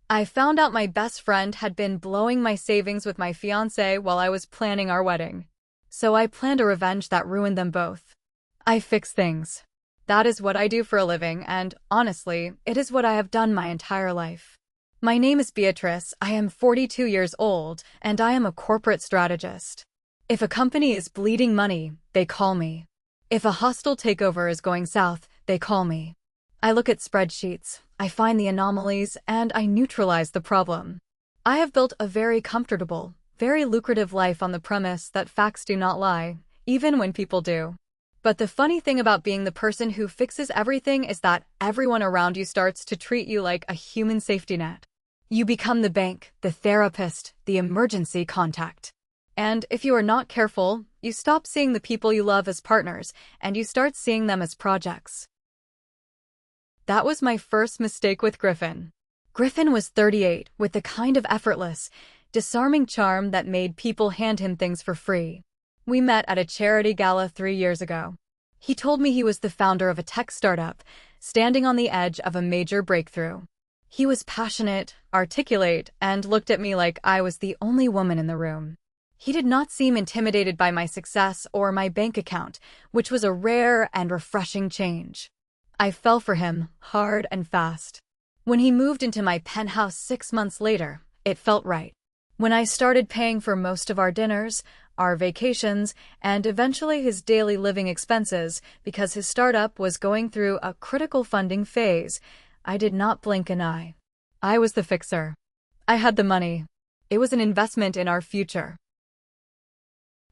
I found out my best friend had been blowing my savings with my fiancé while I was planning our wedding. So I planned a revenge that ruined them both. I fix things. That is what I do for a living, and honestly, it is what I have done my entire life. My name is Beatrice, I am 42 years old, and I am a corporate strategist. If a company is bleeding money, they call me. If a hostile takeover is going south, they call me. I look at spreadsheets, I find the anomalies, and I neutralize the problem. I have built a very comfortable, very lucrative life on the premise that facts do not lie, even when people do. But the funny thing about being the person who fixes everything is that everyone around you starts to treat you like a human safety net. You become the bank, the therapist, the emergency contact. And if you are not careful, you stop seeing the people you love as partners, and you start seeing them as projects. That was my first mistake with Griffin. Griffin was 38, with the kind of effortless, disarming charm that made people hand him things for free. We met at a charity gala 3 years ago. He told me he was the founder of a tech startup, standing on the edge of a major breakthrough. He was passionate, articulate, and looked at me like I was the only woman in the room. He did not seem intimidated by my success or my bank account, which was a rare and refreshing change. I fell for him, hard and fast. When he moved into my penthouse 6 months later, it felt right. When I started paying for most of our dinners, our vacations, and eventually his daily living expenses because his startup was going through a critical funding phase, I did not blink an eye. I was the fixer. I had the money. It was an investment in our future.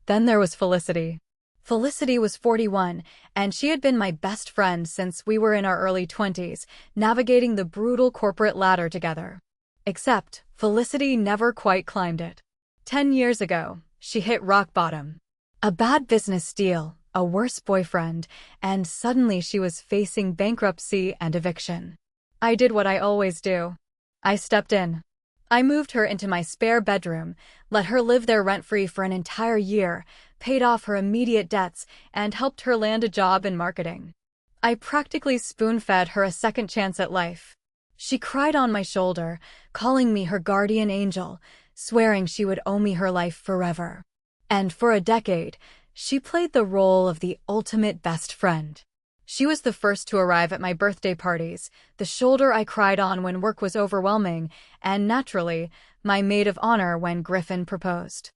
Then there was Felicity. Felicity was 41, and she had been my best friend since we were in our early 20s, navigating the brutal corporate ladder together. Except, Felicity never quite climbed it. 10 years ago, she hit rock bottom. A bad business deal, a worse boyfriend, and suddenly she was facing bankruptcy and eviction. I did what I always do. I stepped in. I moved her into my spare bedroom, let her live there rent-free for an entire year, paid off her immediate debts, and helped her land a job in marketing. I practically spoon-fed her a second chance at life. She cried on my shoulder, calling me her guardian angel, swearing she would owe me her life forever. And for a decade, she played the role of the ultimate best friend. She was the first to arrive at my birthday parties, the shoulder I cried on when work was overwhelming, and naturally, my maid of honor when Griffin proposed.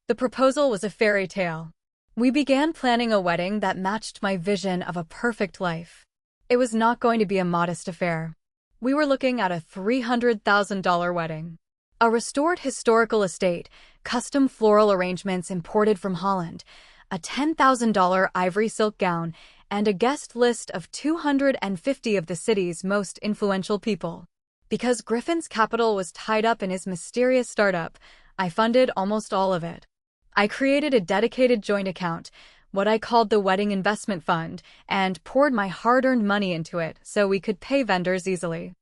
The proposal was a fairy tale. We began planning a wedding that matched my vision of a perfect life. It was not going to be a modest affair. We were looking at a $300,000 wedding. A restored historical estate, custom floral arrangements imported from Holland, a $10,000 ivory silk gown, and a guest list of 250 of the city's most influential people. Because Griffin's capital was tied up in his mysterious startup, I funded almost all of it. I created a dedicated joint account, what I called the Wedding Investment Fund, and poured my hard-earned money into it so we could pay vendors easily.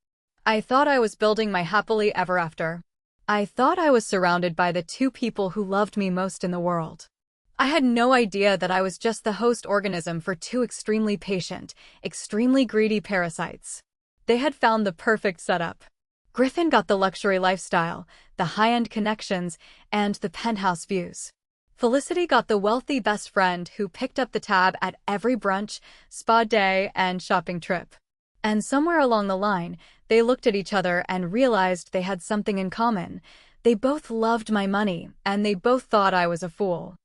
I thought I was building my happily ever after. I thought I was surrounded by the two people who loved me most in the world. I had no idea that I was just the host organism for two extremely patient, extremely greedy parasites. They had found the perfect setup. Griffin got the luxury lifestyle, the high-end connections, and the penthouse views. Felicity got the wealthy best friend who picked up the tab at every brunch, spa day, and shopping trip. And somewhere along the line, they looked at each other and realized they had something in common. They both loved my money, and they both thought I was a fool.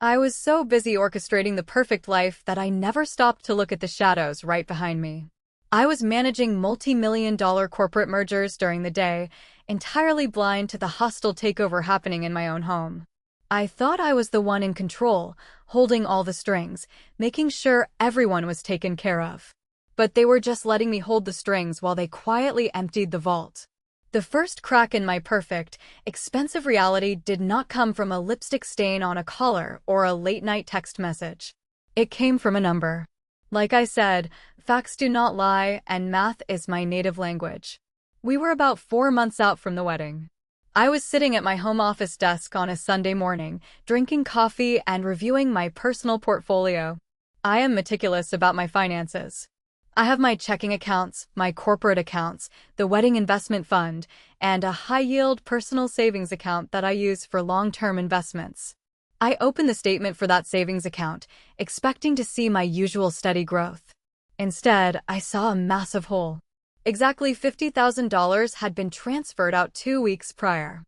I was so busy orchestrating the perfect life that I never stopped to look at the shadows right behind me. I was managing multi-million-dollar corporate mergers during the day, entirely blind to the hostile takeover happening in my own home. I thought I was the one in control, holding all the strings, making sure everyone was taken care of. But they were just letting me hold the strings while they quietly emptied the vault. The first crack in my perfect, expensive reality did not come from a lipstick stain on a collar or a late-night text message. It came from a number. Like I said, facts do not lie, and math is my native language. We were about 4 months out from the wedding. I was sitting at my home office desk on a Sunday morning, drinking coffee and reviewing my personal portfolio. I am meticulous about my finances. I have my checking accounts, my corporate accounts, the wedding investment fund, and a high-yield personal savings account that I use for long-term investments. I opened the statement for that savings account, expecting to see my usual steady growth. Instead, I saw a massive hole. Exactly $50,000 had been transferred out 2 weeks prior.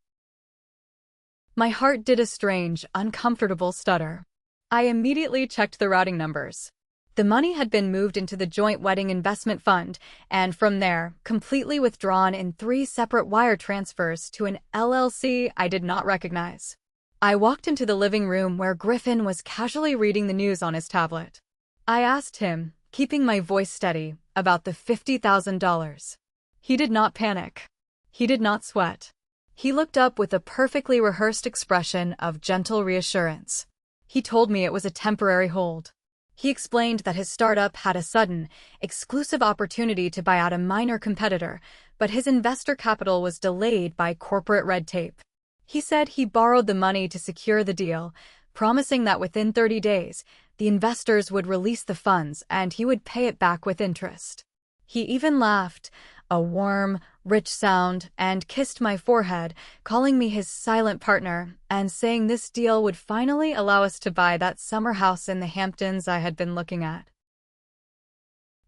My heart did a strange, uncomfortable stutter. I immediately checked the routing numbers. The money had been moved into the joint wedding investment fund, and from there, completely withdrawn in 3 separate wire transfers to an LLC I did not recognize. I walked into the living room where Griffin was casually reading the news on his tablet. I asked him, keeping my voice steady, about the $50,000. He did not panic. He did not sweat. He looked up with a perfectly rehearsed expression of gentle reassurance. He told me it was a temporary hold. He explained that his startup had a sudden, exclusive opportunity to buy out a minor competitor, but his investor capital was delayed by corporate red tape. He said he borrowed the money to secure the deal, promising that within 30 days, the investors would release the funds and he would pay it back with interest. He even laughed, a warm, rich sound, and kissed my forehead, calling me his silent partner, and saying this deal would finally allow us to buy that summer house in the Hamptons I had been looking at.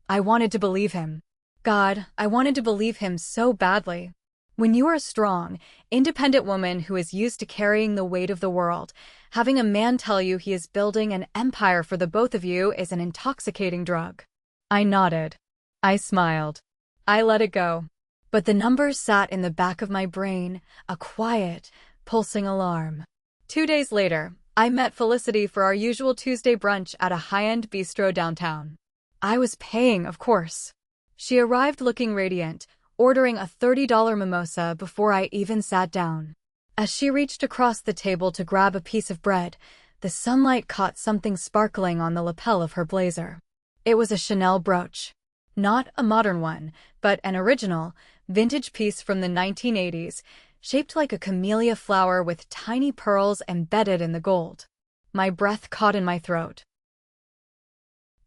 I wanted to believe him. God, I wanted to believe him so badly. When you are a strong, independent woman who is used to carrying the weight of the world, having a man tell you he is building an empire for the both of you is an intoxicating drug. I nodded. I smiled. I let it go. But the numbers sat in the back of my brain, a quiet, pulsing alarm. 2 days later, I met Felicity for our usual Tuesday brunch at a high-end bistro downtown. I was paying, of course. She arrived looking radiant, ordering a $30 mimosa before I even sat down. As she reached across the table to grab a piece of bread, the sunlight caught something sparkling on the lapel of her blazer. It was a Chanel brooch. Not a modern one, but an original, vintage piece from the 1980s, shaped like a camellia flower with tiny pearls embedded in the gold. My breath caught in my throat.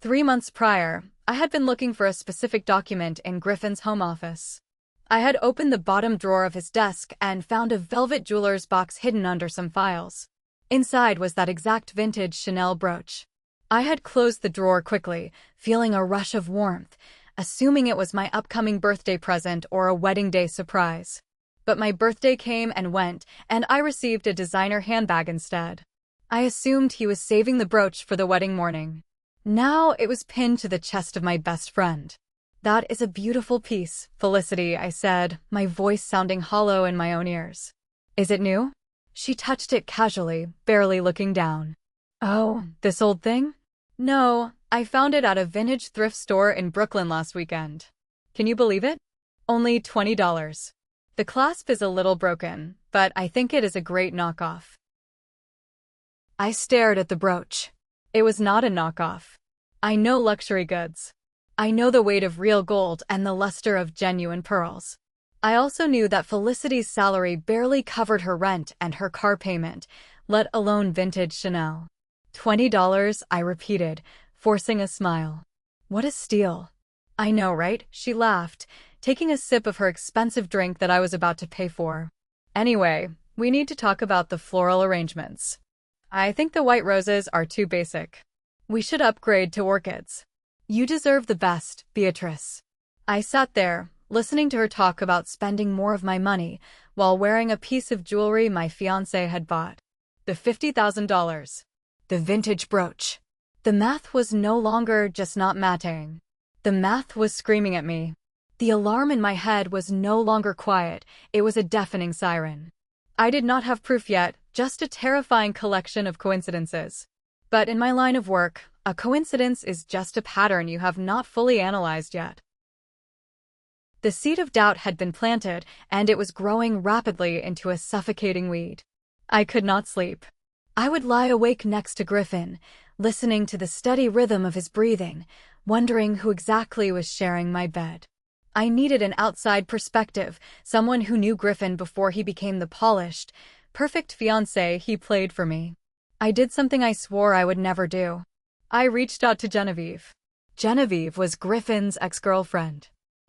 3 months prior, I had been looking for a specific document in Griffin's home office. I had opened the bottom drawer of his desk and found a velvet jeweler's box hidden under some files. Inside was that exact vintage Chanel brooch. I had closed the drawer quickly, feeling a rush of warmth, assuming it was my upcoming birthday present or a wedding day surprise. But my birthday came and went, and I received a designer handbag instead. I assumed he was saving the brooch for the wedding morning. Now it was pinned to the chest of my best friend. "That is a beautiful piece, Felicity," I said, my voice sounding hollow in my own ears. "Is it new?" She touched it casually, barely looking down. "Oh, this old thing?" "No, I found it at a vintage thrift store in Brooklyn last weekend. Can you believe it? Only $20. The clasp is a little broken, but I think it is a great knockoff." I stared at the brooch. It was not a knockoff. I know luxury goods. I know the weight of real gold and the luster of genuine pearls. I also knew that Felicity's salary barely covered her rent and her car payment, let alone vintage Chanel. $20, I repeated, forcing a smile. What a steal. "I know, right?" She laughed, taking a sip of her expensive drink that I was about to pay for. "Anyway, we need to talk about the floral arrangements. I think the white roses are too basic. We should upgrade to orchids. You deserve the best, Beatrice." I sat there, listening to her talk about spending more of my money while wearing a piece of jewelry my fiancé had bought. The $50,000. The vintage brooch. The math was no longer just not mattering. The math was screaming at me. The alarm in my head was no longer quiet, it was a deafening siren. I did not have proof yet, just a terrifying collection of coincidences. But in my line of work, a coincidence is just a pattern you have not fully analyzed yet. The seed of doubt had been planted, and it was growing rapidly into a suffocating weed. I could not sleep. I would lie awake next to Griffin, listening to the steady rhythm of his breathing, wondering who exactly was sharing my bed. I needed an outside perspective, someone who knew Griffin before he became the polished, perfect fiancé he played for me. I did something I swore I would never do. I reached out to Genevieve. Genevieve was Griffin's ex-girlfriend.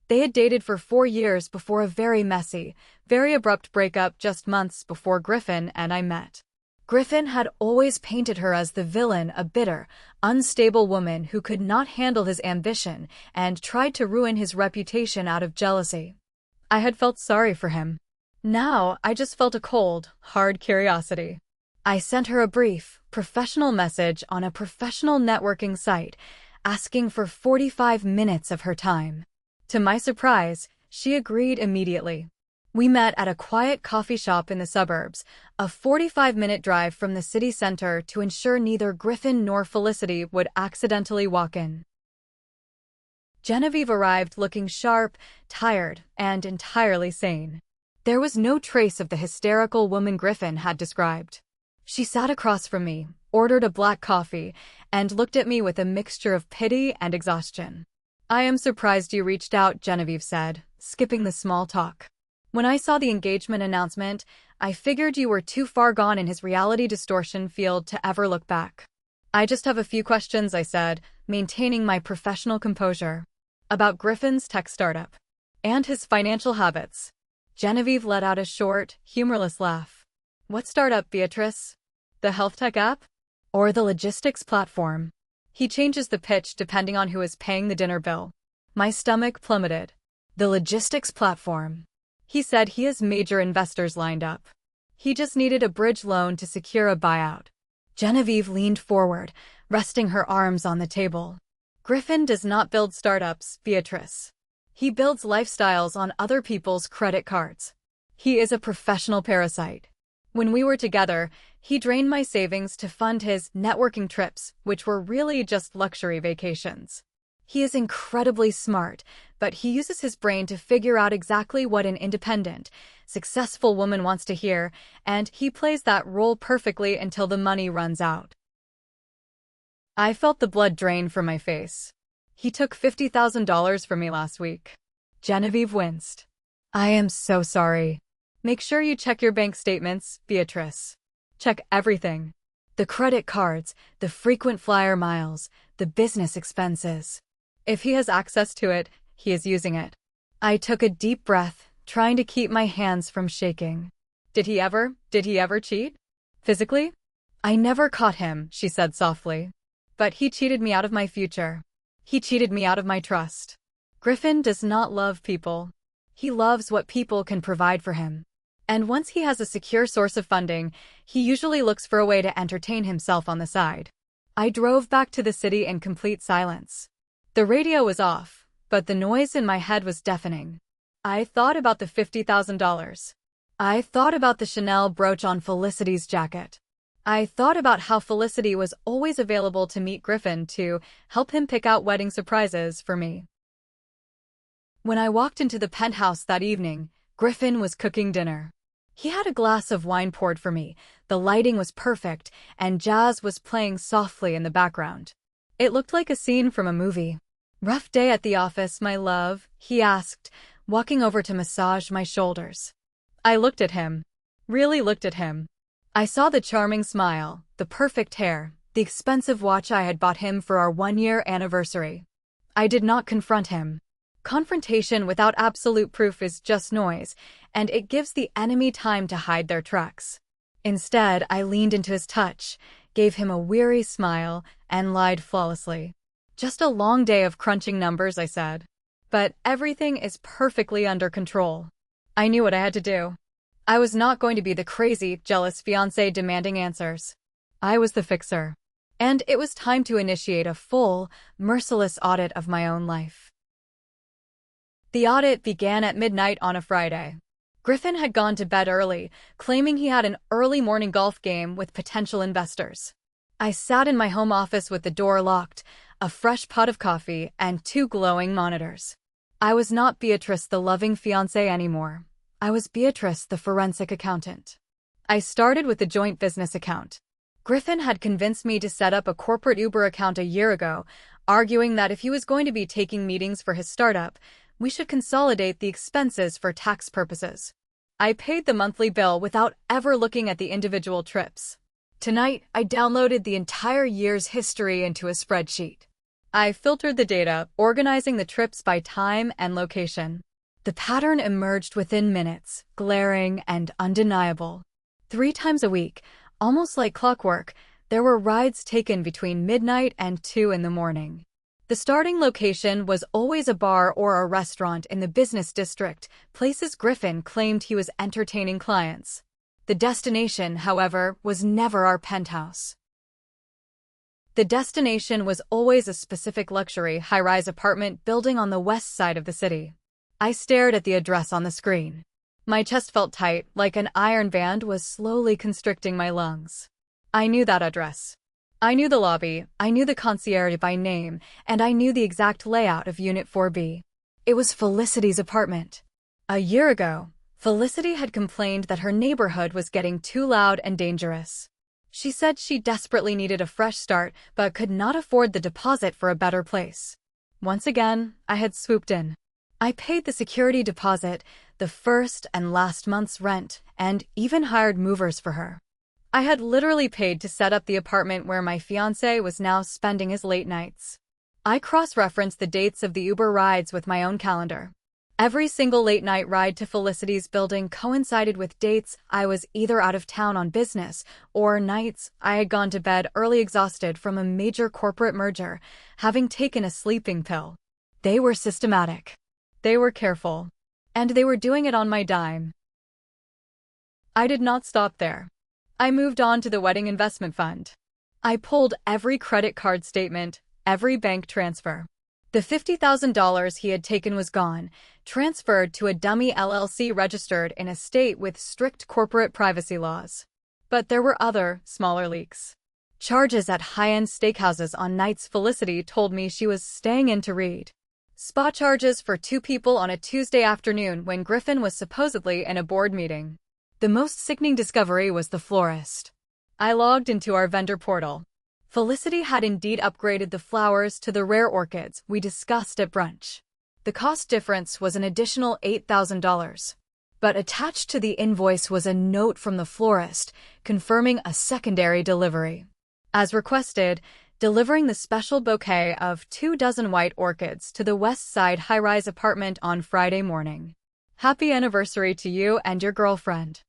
They had dated for 4 years before a very messy, very abrupt breakup just months before Griffin and I met. Griffin had always painted her as the villain, a bitter, unstable woman who could not handle his ambition and tried to ruin his reputation out of jealousy. I had felt sorry for him. Now, I just felt a cold, hard curiosity. I sent her a brief, professional message on a professional networking site, asking for 45 minutes of her time. To my surprise, she agreed immediately. We met at a quiet coffee shop in the suburbs, a 45-minute drive from the city center to ensure neither Griffin nor Felicity would accidentally walk in. Genevieve arrived looking sharp, tired, and entirely sane. There was no trace of the hysterical woman Griffin had described. She sat across from me, ordered a black coffee, and looked at me with a mixture of pity and exhaustion. "I am surprised you reached out," Genevieve said, skipping the small talk. "When I saw the engagement announcement, I figured you were too far gone in his reality distortion field to ever look back." "I just have a few questions," I said, maintaining my professional composure. "About Griffin's tech startup. And his financial habits." Genevieve let out a short, humorless laugh. "What startup, Beatrice? The health tech app? Or the logistics platform?" He changes the pitch depending on who is paying the dinner bill. My stomach plummeted. "The logistics platform." He said he has major investors lined up. He just needed a bridge loan to secure a buyout. Genevieve leaned forward, resting her arms on the table. "Griffin does not build startups, Beatrice. He builds lifestyles on other people's credit cards. He is a professional parasite. When we were together, he drained my savings to fund his networking trips, which were really just luxury vacations. He is incredibly smart, but he uses his brain to figure out exactly what an independent, successful woman wants to hear, and he plays that role perfectly until the money runs out." I felt the blood drain from my face. "He took $50,000 from me last week." Genevieve winced. "I am so sorry. Make sure you check your bank statements, Beatrice. Check everything. The credit cards, the frequent flyer miles, the business expenses. If he has access to it, he is using it." I took a deep breath, trying to keep my hands from shaking. Did he ever cheat? Physically?" "I never caught him," she said softly. "But he cheated me out of my future. He cheated me out of my trust. Griffin does not love people. He loves what people can provide for him. And once he has a secure source of funding, he usually looks for a way to entertain himself on the side." I drove back to the city in complete silence. The radio was off, but the noise in my head was deafening. I thought about the $50,000. I thought about the Chanel brooch on Felicity's jacket. I thought about how Felicity was always available to meet Griffin to help him pick out wedding surprises for me. When I walked into the penthouse that evening, Griffin was cooking dinner. He had a glass of wine poured for me, the lighting was perfect, and jazz was playing softly in the background. It looked like a scene from a movie. "Rough day at the office, my love?" he asked, walking over to massage my shoulders. I looked at him. Really looked at him. I saw the charming smile, the perfect hair, the expensive watch I had bought him for our 1-year anniversary. I did not confront him. Confrontation without absolute proof is just noise, and it gives the enemy time to hide their tracks. Instead, I leaned into his touch, gave him a weary smile, and lied flawlessly. "Just a long day of crunching numbers," I said. "But everything is perfectly under control." I knew what I had to do. I was not going to be the crazy, jealous fiancé demanding answers. I was the fixer. And it was time to initiate a full, merciless audit of my own life. The audit began at midnight on a Friday. Griffin had gone to bed early, claiming he had an early morning golf game with potential investors. I sat in my home office with the door locked, a fresh pot of coffee, and 2 glowing monitors. I was not Beatrice the loving fiancé anymore. I was Beatrice the forensic accountant. I started with the joint business account. Griffin had convinced me to set up a corporate Uber account a year ago, arguing that if he was going to be taking meetings for his startup, we should consolidate the expenses for tax purposes. I paid the monthly bill without ever looking at the individual trips. Tonight, I downloaded the entire year's history into a spreadsheet. I filtered the data, organizing the trips by time and location. The pattern emerged within minutes, glaring and undeniable. 3 times a week, almost like clockwork, there were rides taken between midnight and 2 in the morning. The starting location was always a bar or a restaurant in the business district, places Griffin claimed he was entertaining clients. The destination, however, was never our penthouse. The destination was always a specific luxury high-rise apartment building on the west side of the city. I stared at the address on the screen. My chest felt tight, like an iron band was slowly constricting my lungs. I knew that address. I knew the lobby, I knew the concierge by name, and I knew the exact layout of Unit 4B. It was Felicity's apartment. A year ago, Felicity had complained that her neighborhood was getting too loud and dangerous. She said she desperately needed a fresh start, but could not afford the deposit for a better place. Once again, I had swooped in. I paid the security deposit, the first and last month's rent, and even hired movers for her. I had literally paid to set up the apartment where my fiancé was now spending his late nights. I cross-referenced the dates of the Uber rides with my own calendar. Every single late-night ride to Felicity's building coincided with dates I was either out of town on business or nights I had gone to bed early exhausted from a major corporate merger, having taken a sleeping pill. They were systematic. They were careful. And they were doing it on my dime. I did not stop there. I moved on to the wedding investment fund. I pulled every credit card statement, every bank transfer. The $50,000 he had taken was gone, transferred to a dummy LLC registered in a state with strict corporate privacy laws. But there were other, smaller leaks. Charges at high-end steakhouses on nights Felicity told me she was staying in to read. Spa charges for 2 people on a Tuesday afternoon when Griffin was supposedly in a board meeting. The most sickening discovery was the florist. I logged into our vendor portal. Felicity had indeed upgraded the flowers to the rare orchids we discussed at brunch. The cost difference was an additional $8,000. But attached to the invoice was a note from the florist confirming a secondary delivery. As requested, delivering the special bouquet of 24 white orchids to the West Side high-rise apartment on Friday morning. Happy anniversary to you and your girlfriend.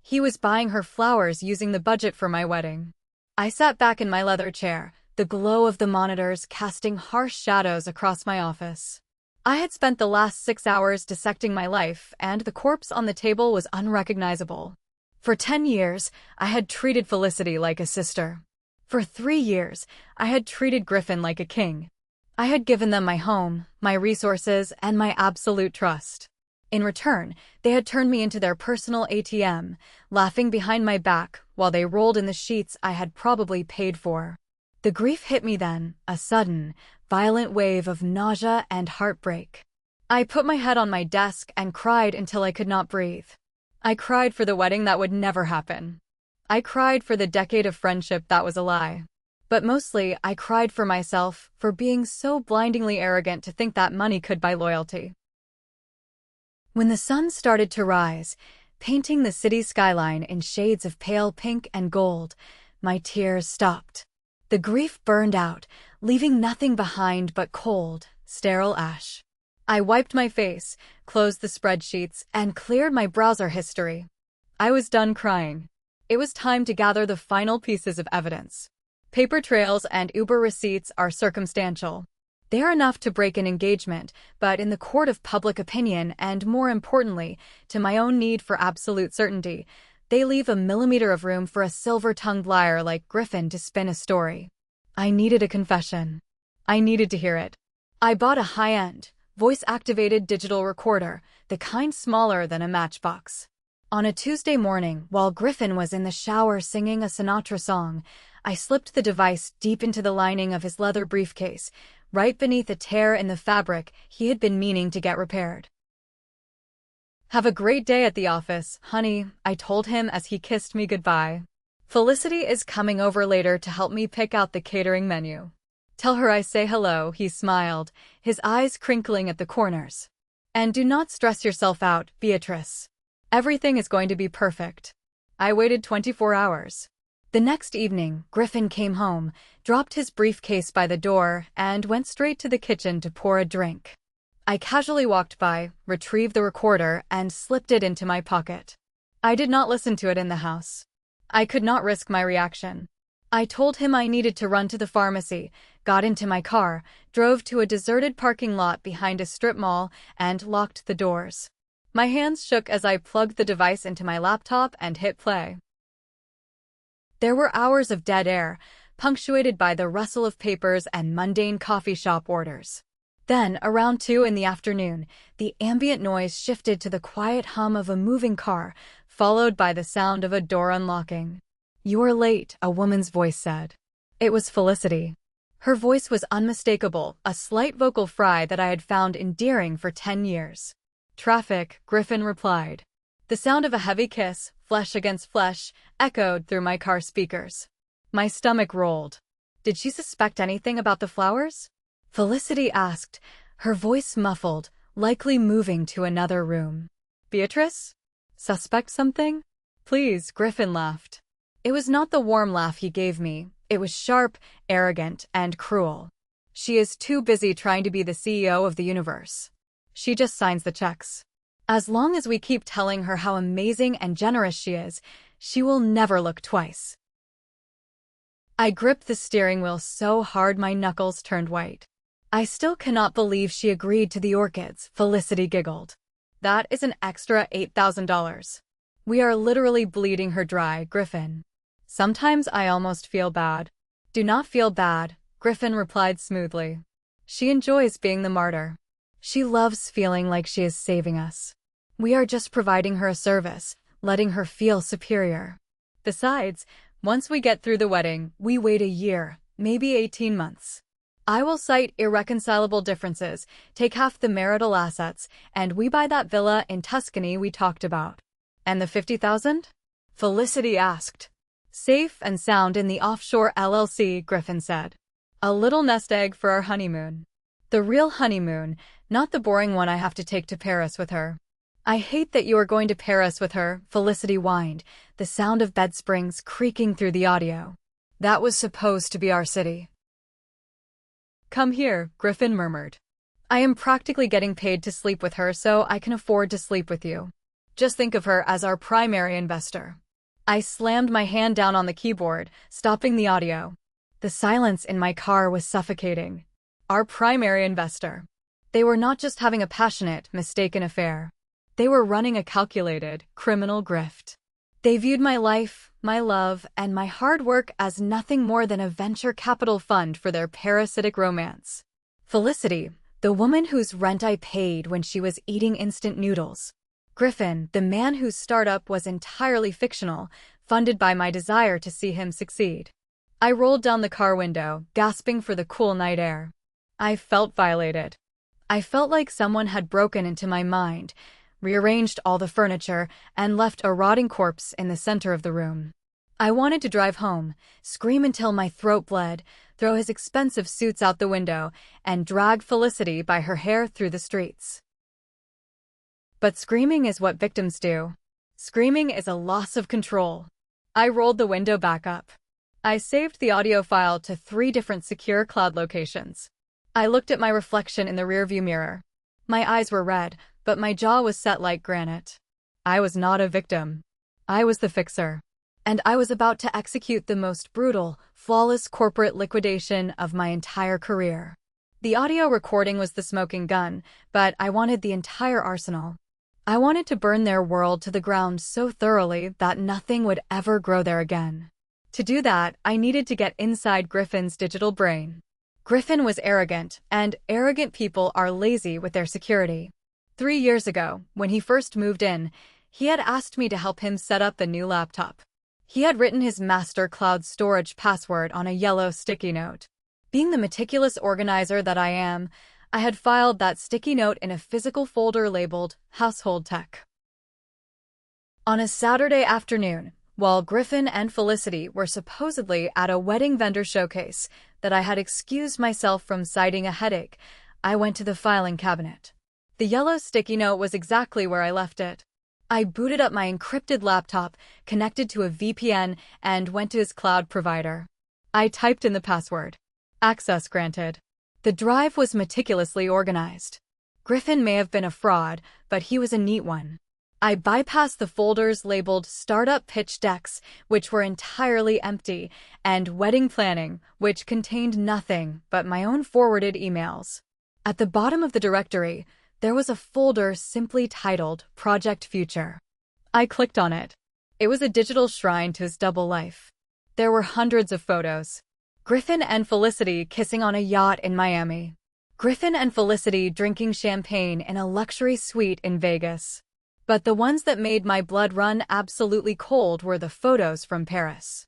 He was buying her flowers using the budget for my wedding. I sat back in my leather chair, the glow of the monitors casting harsh shadows across my office. I had spent the last 6 hours dissecting my life, and the corpse on the table was unrecognizable. For 10 years, I had treated Felicity like a sister. For 3 years, I had treated Griffin like a king. I had given them my home, my resources, and my absolute trust. In return, they had turned me into their personal ATM, laughing behind my back while they rolled in the sheets I had probably paid for. The grief hit me then, a sudden, violent wave of nausea and heartbreak. I put my head on my desk and cried until I could not breathe. I cried for the wedding that would never happen. I cried for the decade of friendship that was a lie. But mostly, I cried for myself for being so blindingly arrogant to think that money could buy loyalty. When the sun started to rise, painting the city's skyline in shades of pale pink and gold, my tears stopped. The grief burned out, leaving nothing behind but cold, sterile ash. I wiped my face, closed the spreadsheets, and cleared my browser history. I was done crying. It was time to gather the final pieces of evidence. Paper trails and Uber receipts are circumstantial. They are enough to break an engagement, but in the court of public opinion and, more importantly, to my own need for absolute certainty, they leave a millimeter of room for a silver-tongued liar like Griffin to spin a story. I needed a confession. I needed to hear it. I bought a high-end, voice-activated digital recorder, the kind smaller than a matchbox. On a Tuesday morning, while Griffin was in the shower singing a Sinatra song, I slipped the device deep into the lining of his leather briefcase, right beneath a tear in the fabric he had been meaning to get repaired. "Have a great day at the office, honey," I told him as he kissed me goodbye. "Felicity is coming over later to help me pick out the catering menu. Tell her I say hello," he smiled, his eyes crinkling at the corners. "And do not stress yourself out, Beatrice. Everything is going to be perfect." I waited 24 hours. The next evening, Griffin came home, dropped his briefcase by the door, and went straight to the kitchen to pour a drink. I casually walked by, retrieved the recorder, and slipped it into my pocket. I did not listen to it in the house. I could not risk my reaction. I told him I needed to run to the pharmacy, got into my car, drove to a deserted parking lot behind a strip mall, and locked the doors. My hands shook as I plugged the device into my laptop and hit play. There were hours of dead air, punctuated by the rustle of papers and mundane coffee shop orders. Then, around 2 in the afternoon, the ambient noise shifted to the quiet hum of a moving car, followed by the sound of a door unlocking. "You're late," a woman's voice said. It was Felicity. Her voice was unmistakable, a slight vocal fry that I had found endearing for 10 years. "Traffic," Griffin replied. The sound of a heavy kiss, flesh against flesh, echoed through my car speakers. My stomach rolled. Did she suspect anything about the flowers? Felicity asked, her voice muffled, likely moving to another room. "Beatrice? Suspect something?" "Please," Griffin laughed. It was not the warm laugh he gave me. It was sharp, arrogant, and cruel. "She is too busy trying to be the CEO of the universe. She just signs the checks. As long as we keep telling her how amazing and generous she is, she will never look twice." I gripped the steering wheel so hard my knuckles turned white. "I still cannot believe she agreed to the orchids," Felicity giggled. "That is an extra $8,000. We are literally bleeding her dry, Griffin." "Sometimes I almost feel bad." "Do not feel bad," Griffin replied smoothly. "She enjoys being the martyr. She loves feeling like she is saving us. We are just providing her a service, letting her feel superior. Besides, once we get through the wedding, we wait a year, maybe 18 months. I will cite irreconcilable differences, take half the marital assets, and we buy that villa in Tuscany we talked about." "And the 50,000? Felicity asked. "Safe and sound in the offshore LLC," Griffin said. "A little nest egg for our honeymoon. The real honeymoon, not the boring one I have to take to Paris with her." "I hate that you are going to Paris with her," Felicity whined, the sound of bed springs creaking through the audio. "That was supposed to be our city." "Come here," Griffin murmured. "I am practically getting paid to sleep with her, so I can afford to sleep with you. Just think of her as our primary investor." I slammed my hand down on the keyboard, stopping the audio. The silence in my car was suffocating. Our primary investor. They were not just having a passionate, mistaken affair. They were running a calculated, criminal grift. They viewed my life, my love, and my hard work as nothing more than a venture capital fund for their parasitic romance. Felicity, the woman whose rent I paid when she was eating instant noodles. Griffin, the man whose startup was entirely fictional, funded by my desire to see him succeed. I rolled down the car window, gasping for the cool night air. I felt violated. I felt like someone had broken into my mind, rearranged all the furniture, and left a rotting corpse in the center of the room. I wanted to drive home, scream until my throat bled, throw his expensive suits out the window, and drag Felicity by her hair through the streets. But screaming is what victims do. Screaming is a loss of control. I rolled the window back up. I saved the audio file to 3 different secure cloud locations. I looked at my reflection in the rearview mirror. My eyes were red, but my jaw was set like granite. I was not a victim. I was the fixer. And I was about to execute the most brutal, flawless corporate liquidation of my entire career. The audio recording was the smoking gun, but I wanted the entire arsenal. I wanted to burn their world to the ground so thoroughly that nothing would ever grow there again. To do that, I needed to get inside Griffin's digital brain. Griffin was arrogant, and arrogant people are lazy with their security. 3 years ago, when he first moved in, he had asked me to help him set up a new laptop. He had written his master cloud storage password on a yellow sticky note. Being the meticulous organizer that I am, I had filed that sticky note in a physical folder labeled Household Tech. On a Saturday afternoon, while Griffin and Felicity were supposedly at a wedding vendor showcase that I had excused myself from citing a headache, I went to the filing cabinet. The yellow sticky note was exactly where I left it. I booted up my encrypted laptop, connected to a VPN, and went to his cloud provider. I typed in the password. Access granted. The drive was meticulously organized. Griffin may have been a fraud, but he was a neat one. I bypassed the folders labeled Startup Pitch Decks, which were entirely empty, and Wedding Planning, which contained nothing but my own forwarded emails. At the bottom of the directory, there was a folder simply titled Project Future. I clicked on it. It was a digital shrine to his double life. There were hundreds of photos. Griffin and Felicity kissing on a yacht in Miami. Griffin and Felicity drinking champagne in a luxury suite in Vegas. But the ones that made my blood run absolutely cold were the photos from Paris.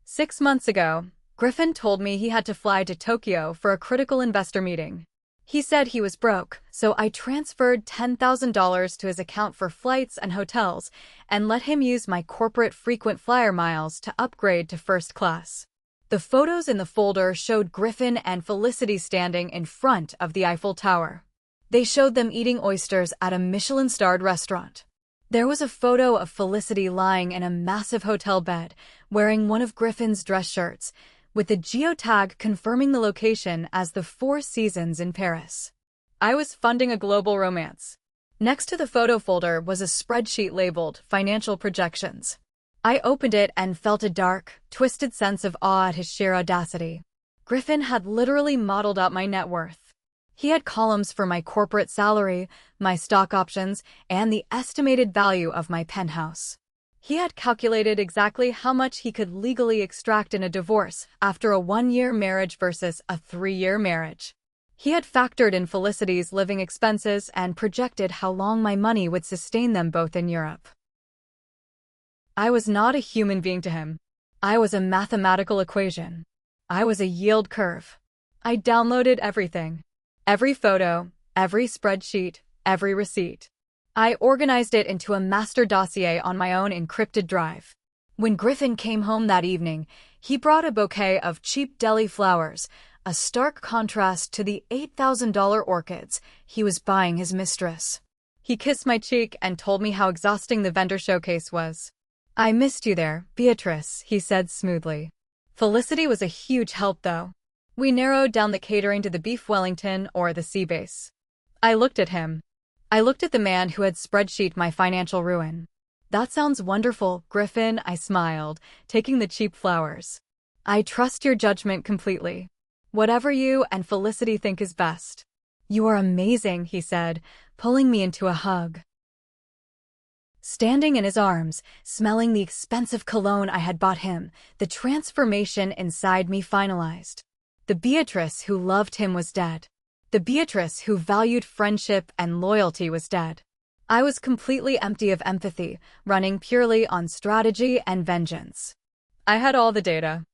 6 months ago, Griffin told me he had to fly to Tokyo for a critical investor meeting. He said he was broke, so I transferred $10,000 to his account for flights and hotels and let him use my corporate frequent flyer miles to upgrade to first class. The photos in the folder showed Griffin and Felicity standing in front of the Eiffel Tower. They showed them eating oysters at a Michelin-starred restaurant. There was a photo of Felicity lying in a massive hotel bed, wearing one of Griffin's dress shirts, with the geotag confirming the location as the Four Seasons in Paris. I was funding a global romance. Next to the photo folder was a spreadsheet labeled Financial Projections. I opened it and felt a dark, twisted sense of awe at his sheer audacity. Griffin had literally modeled out my net worth. He had columns for my corporate salary, my stock options, and the estimated value of my penthouse. He had calculated exactly how much he could legally extract in a divorce after a 1-year marriage versus a 3-year marriage. He had factored in Felicity's living expenses and projected how long my money would sustain them both in Europe. I was not a human being to him. I was a mathematical equation. I was a yield curve. I downloaded everything. Every photo, every spreadsheet, every receipt. I organized it into a master dossier on my own encrypted drive. When Griffin came home that evening, he brought a bouquet of cheap deli flowers, a stark contrast to the $8,000 orchids he was buying his mistress. He kissed my cheek and told me how exhausting the vendor showcase was. "I missed you there, Beatrice," he said smoothly. Felicity was a huge help, though. We narrowed down the catering to the beef Wellington or the sea base. I looked at him. I looked at the man who had spreadsheeted my financial ruin. "That sounds wonderful, Griffin," I smiled, taking the cheap flowers. "I trust your judgment completely. Whatever you and Felicity think is best." "You are amazing," he said, pulling me into a hug. Standing in his arms, smelling the expensive cologne I had bought him, the transformation inside me finalized. The Beatrice who loved him was dead. The Beatrice who valued friendship and loyalty was dead. I was completely empty of empathy, running purely on strategy and vengeance. I had all the data.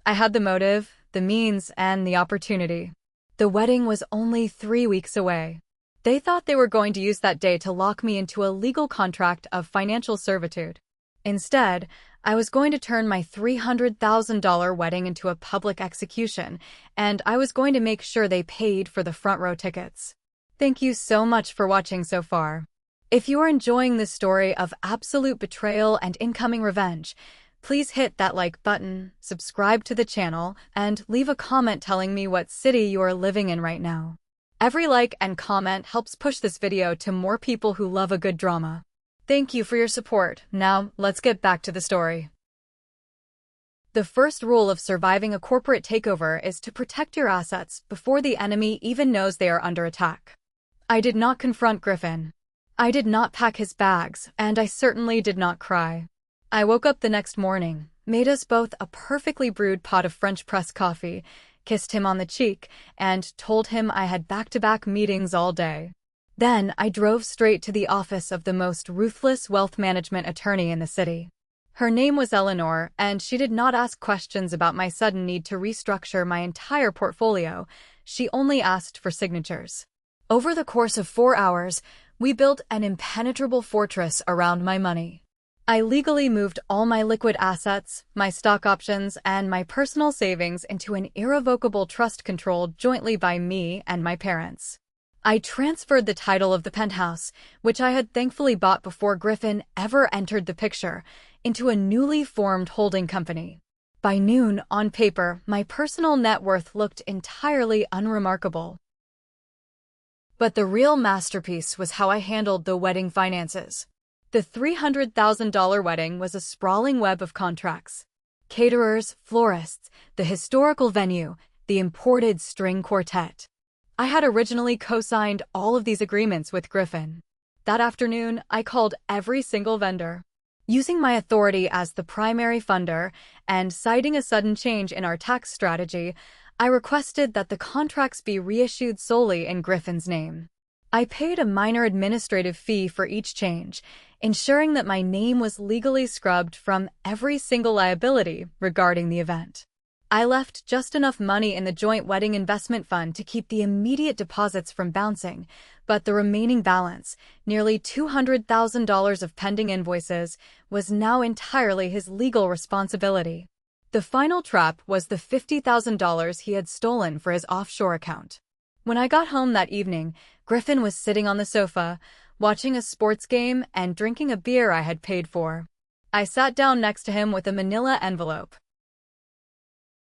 I had the motive, the means, and the opportunity. The wedding was only 3 weeks away. They thought they were going to use that day to lock me into a legal contract of financial servitude. Instead, I was going to turn my $300,000 wedding into a public execution, and I was going to make sure they paid for the front row tickets. Thank you so much for watching so far. If you are enjoying this story of absolute betrayal and incoming revenge, please hit that like button, subscribe to the channel, and leave a comment telling me what city you are living in right now. Every like and comment helps push this video to more people who love a good drama. Thank you for your support. Now, let's get back to the story. The first rule of surviving a corporate takeover is to protect your assets before the enemy even knows they are under attack. I did not confront Griffin. I did not pack his bags, and I certainly did not cry. I woke up the next morning, made us both a perfectly brewed pot of French press coffee, kissed him on the cheek, and told him I had back-to-back meetings all day. Then I drove straight to the office of the most ruthless wealth management attorney in the city. Her name was Eleanor, and she did not ask questions about my sudden need to restructure my entire portfolio. She only asked for signatures. Over the course of 4 hours, we built an impenetrable fortress around my money. I legally moved all my liquid assets, my stock options, and my personal savings into an irrevocable trust controlled jointly by me and my parents. I transferred the title of the penthouse, which I had thankfully bought before Griffin ever entered the picture, into a newly formed holding company. By noon, on paper, my personal net worth looked entirely unremarkable. But the real masterpiece was how I handled the wedding finances. The $300,000 wedding was a sprawling web of contracts. Caterers, florists, the historical venue, the imported string quartet. I had originally co-signed all of these agreements with Griffin. That afternoon, I called every single vendor. Using my authority as the primary funder and citing a sudden change in our tax strategy, I requested that the contracts be reissued solely in Griffin's name. I paid a minor administrative fee for each change, ensuring that my name was legally scrubbed from every single liability regarding the event. I left just enough money in the joint wedding investment fund to keep the immediate deposits from bouncing, but the remaining balance, nearly $200,000 of pending invoices, was now entirely his legal responsibility. The final trap was the $50,000 he had stolen for his offshore account. When I got home that evening, Griffin was sitting on the sofa, watching a sports game and drinking a beer I had paid for. I sat down next to him with a manila envelope.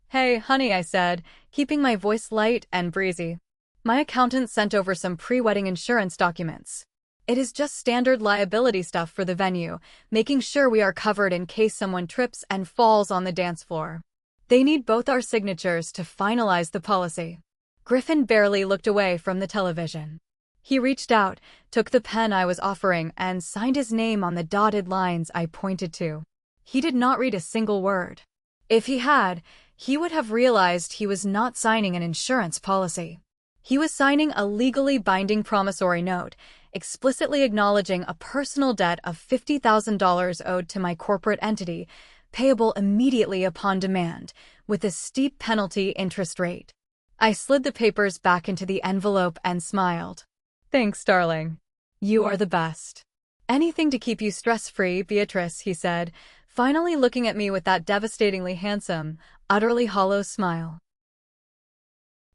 "Hey, honey," I said, keeping my voice light and breezy. "My accountant sent over some pre-wedding insurance documents. It is just standard liability stuff for the venue, making sure we are covered in case someone trips and falls on the dance floor. They need both our signatures to finalize the policy." Griffin barely looked away from the television. He reached out, took the pen I was offering, and signed his name on the dotted lines I pointed to. He did not read a single word. If he had, he would have realized he was not signing an insurance policy. He was signing a legally binding promissory note, explicitly acknowledging a personal debt of $50,000 owed to my corporate entity, payable immediately upon demand, with a steep penalty interest rate. I slid the papers back into the envelope and smiled. "Thanks, darling. You are the best." "Anything to keep you stress-free, Beatrice," he said, finally looking at me with that devastatingly handsome, utterly hollow smile.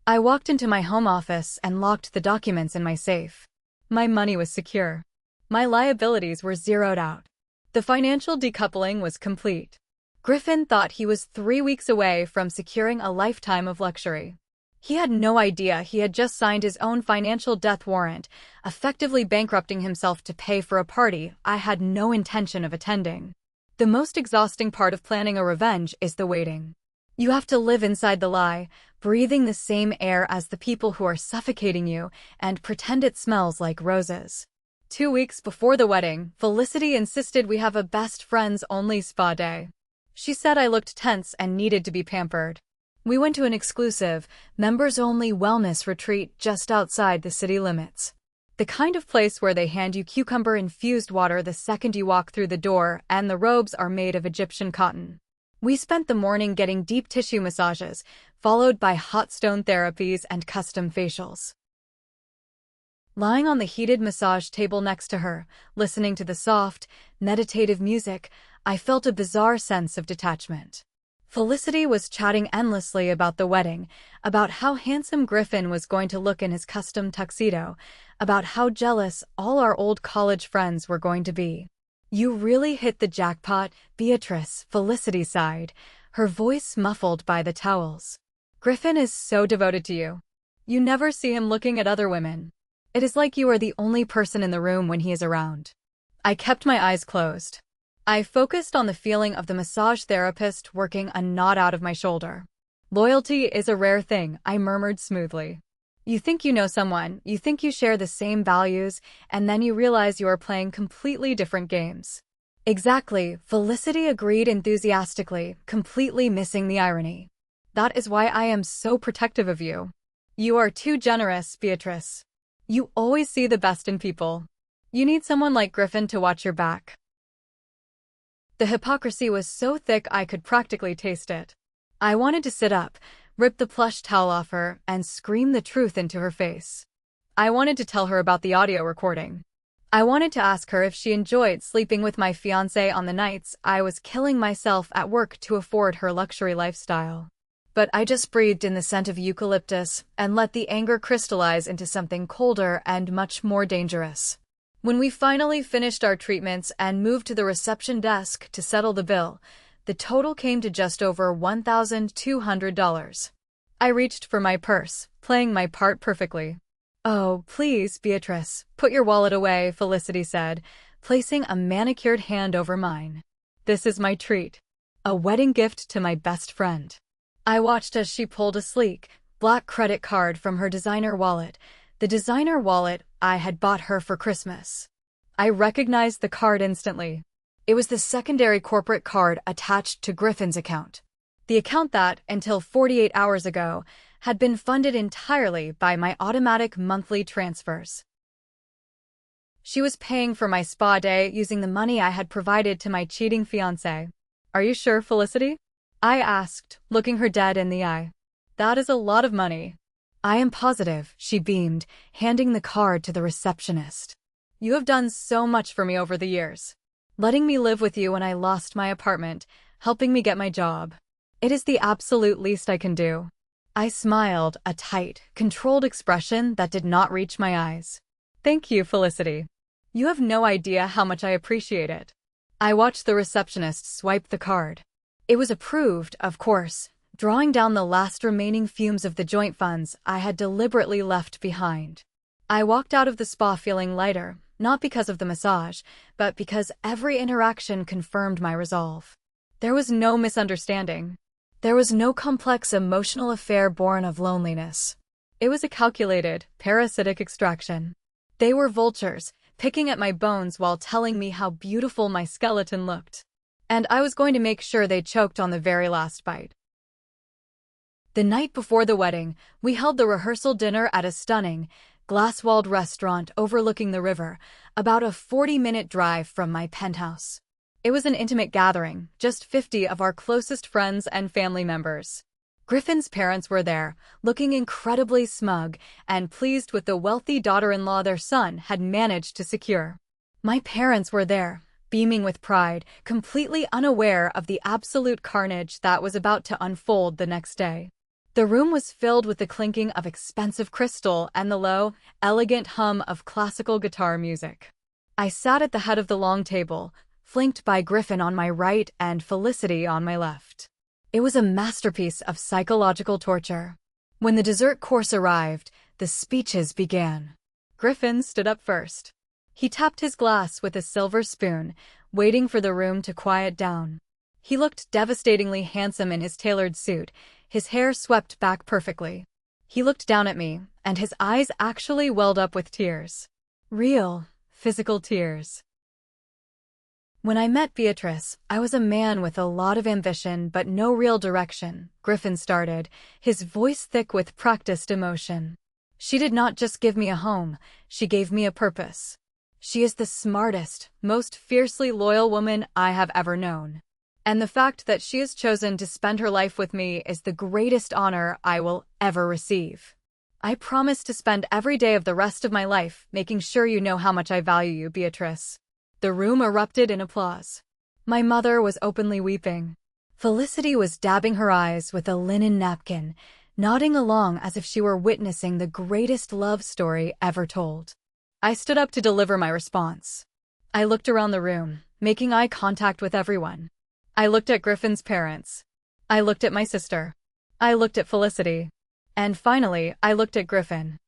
I walked into my home office and locked the documents in my safe. My money was secure. My liabilities were zeroed out. The financial decoupling was complete. Griffin thought he was 3 weeks away from securing a lifetime of luxury. He had no idea he had just signed his own financial death warrant, effectively bankrupting himself to pay for a party I had no intention of attending. The most exhausting part of planning a revenge is the waiting. You have to live inside the lie, breathing the same air as the people who are suffocating you, and pretend it smells like roses. 2 weeks before the wedding, Felicity insisted we have a best friends-only spa day. She said I looked tense and needed to be pampered. We went to an exclusive, members-only wellness retreat just outside the city limits. The kind of place where they hand you cucumber-infused water the second you walk through the door, and the robes are made of Egyptian cotton. We spent the morning getting deep tissue massages, followed by hot stone therapies and custom facials. Lying on the heated massage table next to her, listening to the soft, meditative music, I felt a bizarre sense of detachment. Felicity was chatting endlessly about the wedding, about how handsome Griffin was going to look in his custom tuxedo, about how jealous all our old college friends were going to be. "You really hit the jackpot, Beatrice," Felicity sighed, her voice muffled by the towels. "Griffin is so devoted to you. You never see him looking at other women. It is like you are the only person in the room when he is around." I kept my eyes closed. I focused on the feeling of the massage therapist working a knot out of my shoulder. "Loyalty is a rare thing," I murmured smoothly. You think you know someone, you think you share the same values, and then you realize you are playing completely different games. Exactly, Felicity agreed enthusiastically, completely missing the irony. "That is why I am so protective of you. You are too generous, Beatrice. You always see the best in people. You need someone like Griffin to watch your back." The hypocrisy was so thick I could practically taste it. I wanted to sit up, rip the plush towel off her, and scream the truth into her face. I wanted to tell her about the audio recording. I wanted to ask her if she enjoyed sleeping with my fiancé on the nights I was killing myself at work to afford her luxury lifestyle. But I just breathed in the scent of eucalyptus and let the anger crystallize into something colder and much more dangerous. When we finally finished our treatments and moved to the reception desk to settle the bill, the total came to just over $1,200. I reached for my purse, playing my part perfectly. "Oh, please, Beatrice, put your wallet away," Felicity said, placing a manicured hand over mine. "This is my treat. A wedding gift to my best friend." I watched as she pulled a sleek, black credit card from her designer wallet, the designer wallet I had bought her for Christmas. I recognized the card instantly. It was the secondary corporate card attached to Griffin's account. The account that, until 48 hours ago, had been funded entirely by my automatic monthly transfers. She was paying for my spa day using the money I had provided to my cheating fiancé. "Are you sure, Felicity?" I asked, looking her dead in the eye. "That is a lot of money." "I am positive," she beamed, handing the card to the receptionist. "You have done so much for me over the years. Letting me live with you when I lost my apartment, helping me get my job. It is the absolute least I can do." I smiled, a tight, controlled expression that did not reach my eyes. "Thank you, Felicity. You have no idea how much I appreciate it." I watched the receptionist swipe the card. It was approved, of course, drawing down the last remaining fumes of the joint funds I had deliberately left behind. I walked out of the spa feeling lighter, not because of the massage, but because every interaction confirmed my resolve. There was no misunderstanding. There was no complex emotional affair born of loneliness. It was a calculated, parasitic extraction. They were vultures, picking at my bones while telling me how beautiful my skeleton looked. And I was going to make sure they choked on the very last bite. The night before the wedding, we held the rehearsal dinner at a stunning, glass-walled restaurant overlooking the river, about a 40-minute drive from my penthouse. It was an intimate gathering, just 50 of our closest friends and family members. Griffin's parents were there, looking incredibly smug and pleased with the wealthy daughter-in-law their son had managed to secure. My parents were there, beaming with pride, completely unaware of the absolute carnage that was about to unfold the next day. The room was filled with the clinking of expensive crystal and the low, elegant hum of classical guitar music. I sat at the head of the long table, flanked by Griffin on my right and Felicity on my left. It was a masterpiece of psychological torture. When the dessert course arrived, the speeches began. Griffin stood up first. He tapped his glass with a silver spoon, waiting for the room to quiet down. He looked devastatingly handsome in his tailored suit, his hair swept back perfectly. He looked down at me, and his eyes actually welled up with tears. Real, physical tears. When I met Beatrice, I was a man with a lot of ambition but no real direction, Griffin started, his voice thick with practiced emotion. She did not just give me a home, she gave me a purpose. She is the smartest, most fiercely loyal woman I have ever known. And the fact that she has chosen to spend her life with me is the greatest honor I will ever receive. I promise to spend every day of the rest of my life making sure you know how much I value you, Beatrice. The room erupted in applause. My mother was openly weeping. Felicity was dabbing her eyes with a linen napkin, nodding along as if she were witnessing the greatest love story ever told. I stood up to deliver my response. I looked around the room, making eye contact with everyone. I looked at Griffin's parents. I looked at my sister. I looked at Felicity. And finally, I looked at Griffin.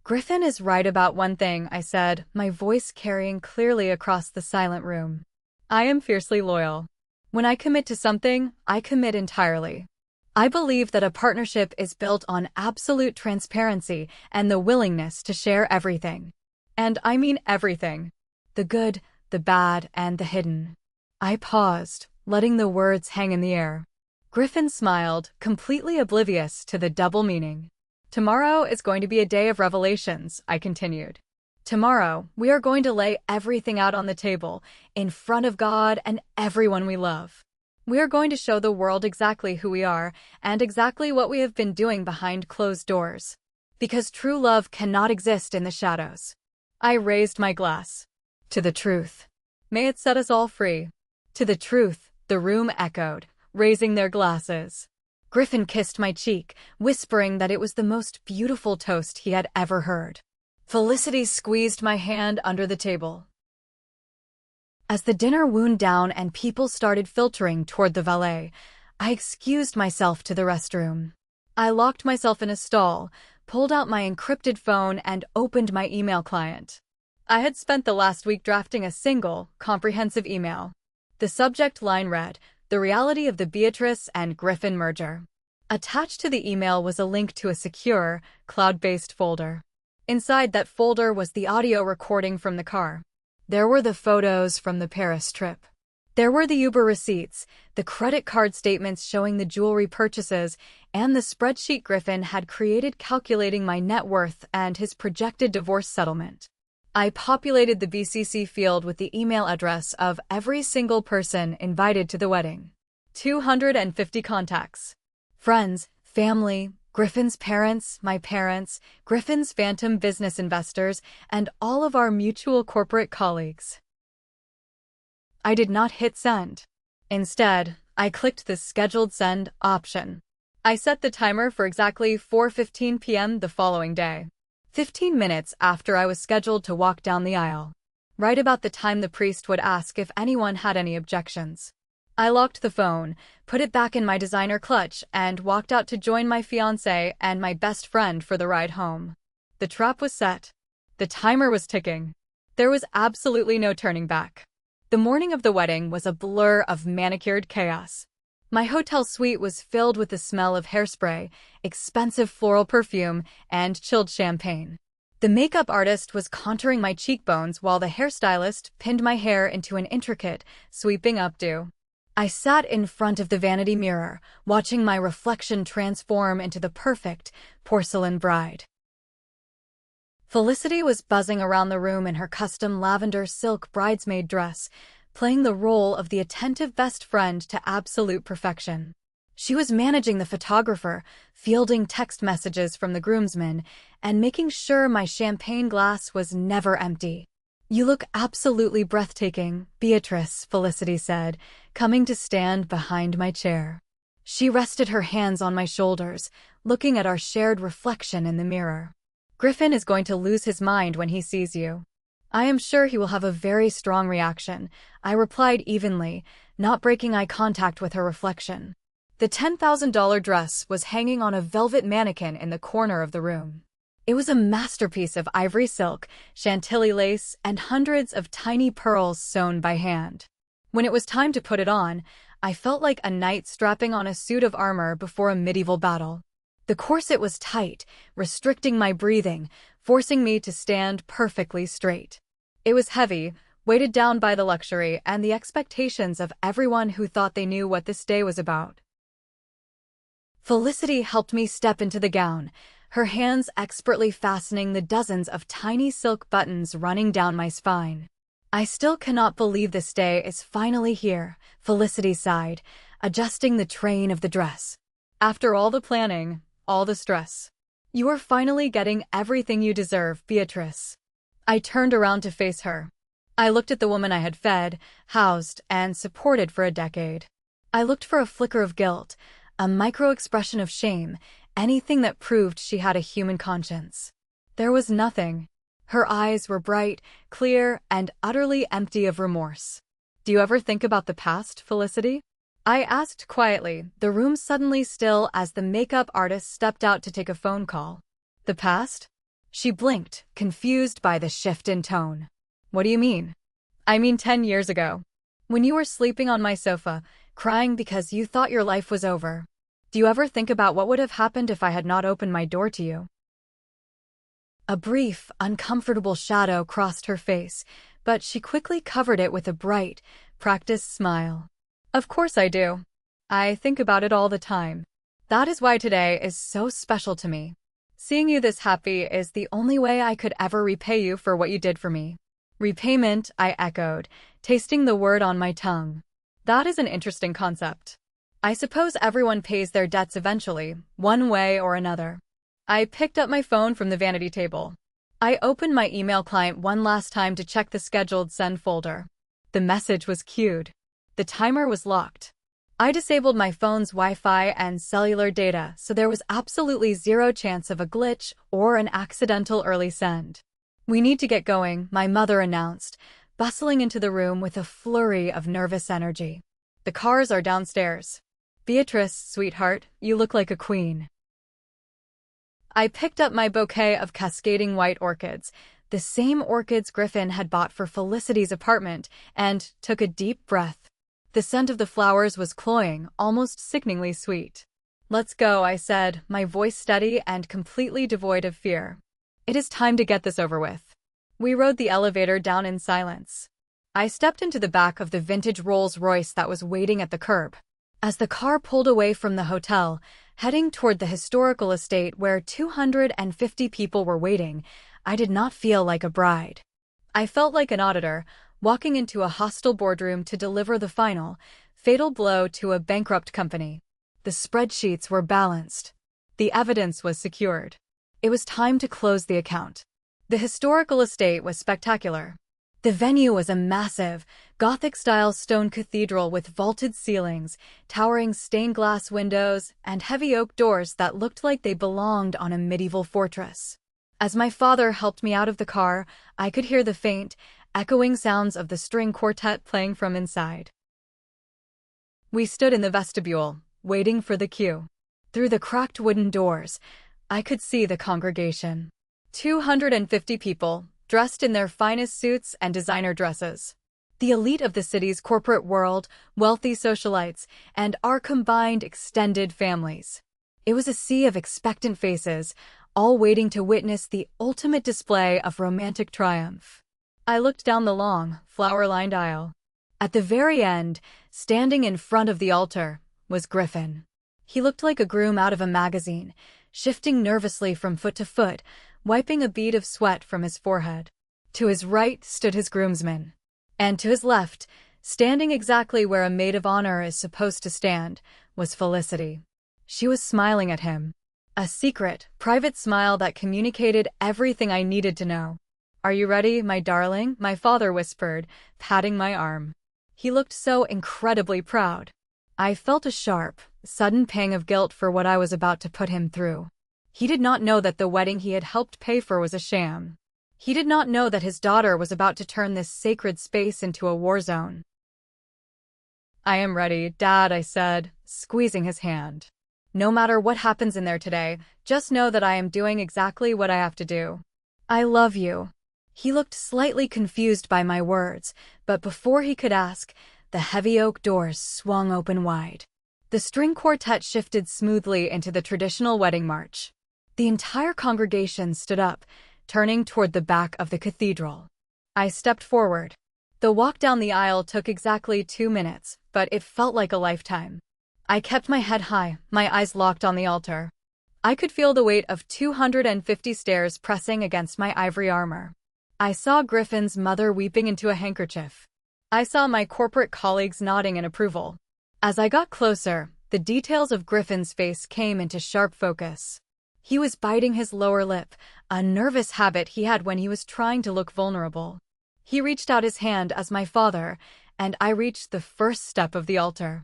Griffin is right about one thing, I said, my voice carrying clearly across the silent room. I am fiercely loyal. When I commit to something, I commit entirely. I believe that a partnership is built on absolute transparency and the willingness to share everything. And I mean everything. The good, the bad, and the hidden. I paused, letting the words hang in the air. Griffin smiled, completely oblivious to the double meaning. Tomorrow is going to be a day of revelations, I continued. Tomorrow, we are going to lay everything out on the table, in front of God and everyone we love. We are going to show the world exactly who we are and exactly what we have been doing behind closed doors. Because true love cannot exist in the shadows. I raised my glass. To the truth. May it set us all free. To the truth, the room echoed, raising their glasses. Griffin kissed my cheek, whispering that it was the most beautiful toast he had ever heard. Felicity squeezed my hand under the table. As the dinner wound down and people started filtering toward the valet, I excused myself to the restroom. I locked myself in a stall, pulled out my encrypted phone, and opened my email client. I had spent the last week drafting a single, comprehensive email. The subject line read, "The reality of the Beatrice and Griffin merger." Attached to the email was a link to a secure, cloud-based folder. Inside that folder was the audio recording from the car. There were the photos from the Paris trip. There were the Uber receipts, the credit card statements showing the jewelry purchases, and the spreadsheet Griffin had created calculating my net worth and his projected divorce settlement. I populated the BCC field with the email address of every single person invited to the wedding. 250 contacts. Friends, family, Griffin's parents, my parents, Griffin's phantom business investors, and all of our mutual corporate colleagues. I did not hit send. Instead, I clicked the scheduled send option. I set the timer for exactly 4:15 p.m. the following day, 15 minutes after I was scheduled to walk down the aisle, right about the time the priest would ask if anyone had any objections. I locked the phone, put it back in my designer clutch, and walked out to join my fiancé and my best friend for the ride home. The trap was set. The timer was ticking. There was absolutely no turning back. The morning of the wedding was a blur of manicured chaos. My hotel suite was filled with the smell of hairspray, expensive floral perfume, and chilled champagne. The makeup artist was contouring my cheekbones while the hairstylist pinned my hair into an intricate, sweeping updo. I sat in front of the vanity mirror, watching my reflection transform into the perfect porcelain bride. Felicity was buzzing around the room in her custom lavender silk bridesmaid dress, playing the role of the attentive best friend to absolute perfection. She was managing the photographer, fielding text messages from the groomsmen, and making sure my champagne glass was never empty. "You look absolutely breathtaking, Beatrice," Felicity said, coming to stand behind my chair. She rested her hands on my shoulders, looking at our shared reflection in the mirror. "Griffin is going to lose his mind when he sees you. I am sure he will have a very strong reaction," I replied evenly, not breaking eye contact with her reflection. The $10,000 dress was hanging on a velvet mannequin in the corner of the room. It was a masterpiece of ivory silk, chantilly lace, and hundreds of tiny pearls sewn by hand. When it was time to put it on, I felt like a knight strapping on a suit of armor before a medieval battle. The corset was tight, restricting my breathing, forcing me to stand perfectly straight. It was heavy, weighted down by the luxury and the expectations of everyone who thought they knew what this day was about. Felicity helped me step into the gown, her hands expertly fastening the dozens of tiny silk buttons running down my spine. "I still cannot believe this day is finally here," Felicity sighed, adjusting the train of the dress. "After all the planning, all the stress. You are finally getting everything you deserve, Beatrice." I turned around to face her. I looked at the woman I had fed, housed, and supported for a decade. I looked for a flicker of guilt, a micro-expression of shame, anything that proved she had a human conscience. There was nothing. Her eyes were bright, clear, and utterly empty of remorse. "Do you ever think about the past, Felicity?" I asked quietly, the room suddenly still as the makeup artist stepped out to take a phone call. "The past?" She blinked, confused by the shift in tone. "What do you mean?" "I mean 10 years ago. When you were sleeping on my sofa, crying because you thought your life was over. Do you ever think about what would have happened if I had not opened my door to you?" A brief, uncomfortable shadow crossed her face, but she quickly covered it with a bright, practiced smile. "Of course I do. I think about it all the time. That is why today is so special to me. Seeing you this happy is the only way I could ever repay you for what you did for me." "Repayment," I echoed, tasting the word on my tongue. That is an interesting concept. I suppose everyone pays their debts eventually, one way or another. I picked up my phone from the vanity table. I opened my email client one last time to check the scheduled send folder. The message was queued. The timer was locked. I disabled my phone's Wi-Fi and cellular data, so there was absolutely zero chance of a glitch or an accidental early send. "We need to get going," my mother announced, bustling into the room with a flurry of nervous energy. "The cars are downstairs." "Beatrice, sweetheart, you look like a queen." I picked up my bouquet of cascading white orchids, the same orchids Griffin had bought for Felicity's apartment, and took a deep breath. The scent of the flowers was cloying, almost sickeningly sweet. "Let's go," I said, my voice steady and completely devoid of fear. "It is time to get this over with." We rode the elevator down in silence. I stepped into the back of the vintage Rolls-Royce that was waiting at the curb. As the car pulled away from the hotel, heading toward the historical estate where 250 people were waiting, I did not feel like a bride. I felt like an auditor, walking into a hostile boardroom to deliver the final, fatal blow to a bankrupt company. The spreadsheets were balanced. The evidence was secured. It was time to close the account. The historical estate was spectacular. The venue was a massive, Gothic-style stone cathedral with vaulted ceilings, towering stained glass windows, and heavy oak doors that looked like they belonged on a medieval fortress. As my father helped me out of the car, I could hear the faint, echoing sounds of the string quartet playing from inside. We stood in the vestibule, waiting for the cue. Through the cracked wooden doors, I could see the congregation. 250 people, dressed in their finest suits and designer dresses. The elite of the city's corporate world, wealthy socialites, and our combined extended families. It was a sea of expectant faces, all waiting to witness the ultimate display of romantic triumph. I looked down the long, flower-lined aisle. At the very end, standing in front of the altar, was Griffin. He looked like a groom out of a magazine, shifting nervously from foot to foot, wiping a bead of sweat from his forehead. To his right stood his groomsmen. And to his left, standing exactly where a maid of honor is supposed to stand, was Felicity. She was smiling at him. A secret, private smile that communicated everything I needed to know. "Are you ready, my darling?" my father whispered, patting my arm. He looked so incredibly proud. I felt a sharp, sudden pang of guilt for what I was about to put him through. He did not know that the wedding he had helped pay for was a sham. He did not know that his daughter was about to turn this sacred space into a war zone. "I am ready, Dad," I said, squeezing his hand. "No matter what happens in there today, just know that I am doing exactly what I have to do. I love you." He looked slightly confused by my words, but before he could ask, the heavy oak doors swung open wide. The string quartet shifted smoothly into the traditional wedding march. The entire congregation stood up, turning toward the back of the cathedral. I stepped forward. The walk down the aisle took exactly 2 minutes, but it felt like a lifetime. I kept my head high, my eyes locked on the altar. I could feel the weight of 250 stairs pressing against my ivory armor. I saw Griffin's mother weeping into a handkerchief. I saw my corporate colleagues nodding in approval. As I got closer, the details of Griffin's face came into sharp focus. He was biting his lower lip, a nervous habit he had when he was trying to look vulnerable. He reached out his hand as my father, and I reached the first step of the altar.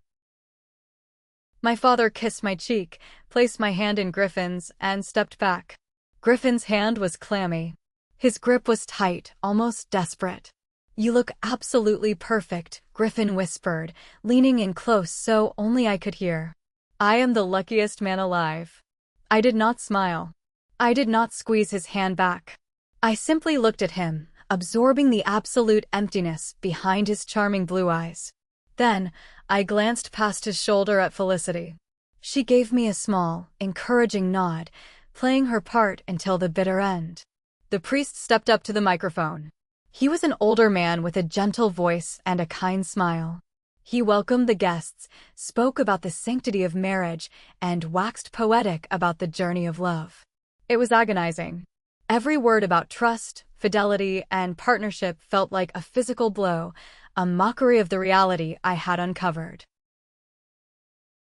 My father kissed my cheek, placed my hand in Griffin's, and stepped back. Griffin's hand was clammy. His grip was tight, almost desperate. "You look absolutely perfect," Griffin whispered, leaning in close so only I could hear. "I am the luckiest man alive." I did not smile. I did not squeeze his hand back. I simply looked at him, absorbing the absolute emptiness behind his charming blue eyes. Then, I glanced past his shoulder at Felicity. She gave me a small, encouraging nod, playing her part until the bitter end. The priest stepped up to the microphone. He was an older man with a gentle voice and a kind smile. He welcomed the guests, spoke about the sanctity of marriage, and waxed poetic about the journey of love. It was agonizing. Every word about trust, fidelity, and partnership felt like a physical blow, a mockery of the reality I had uncovered.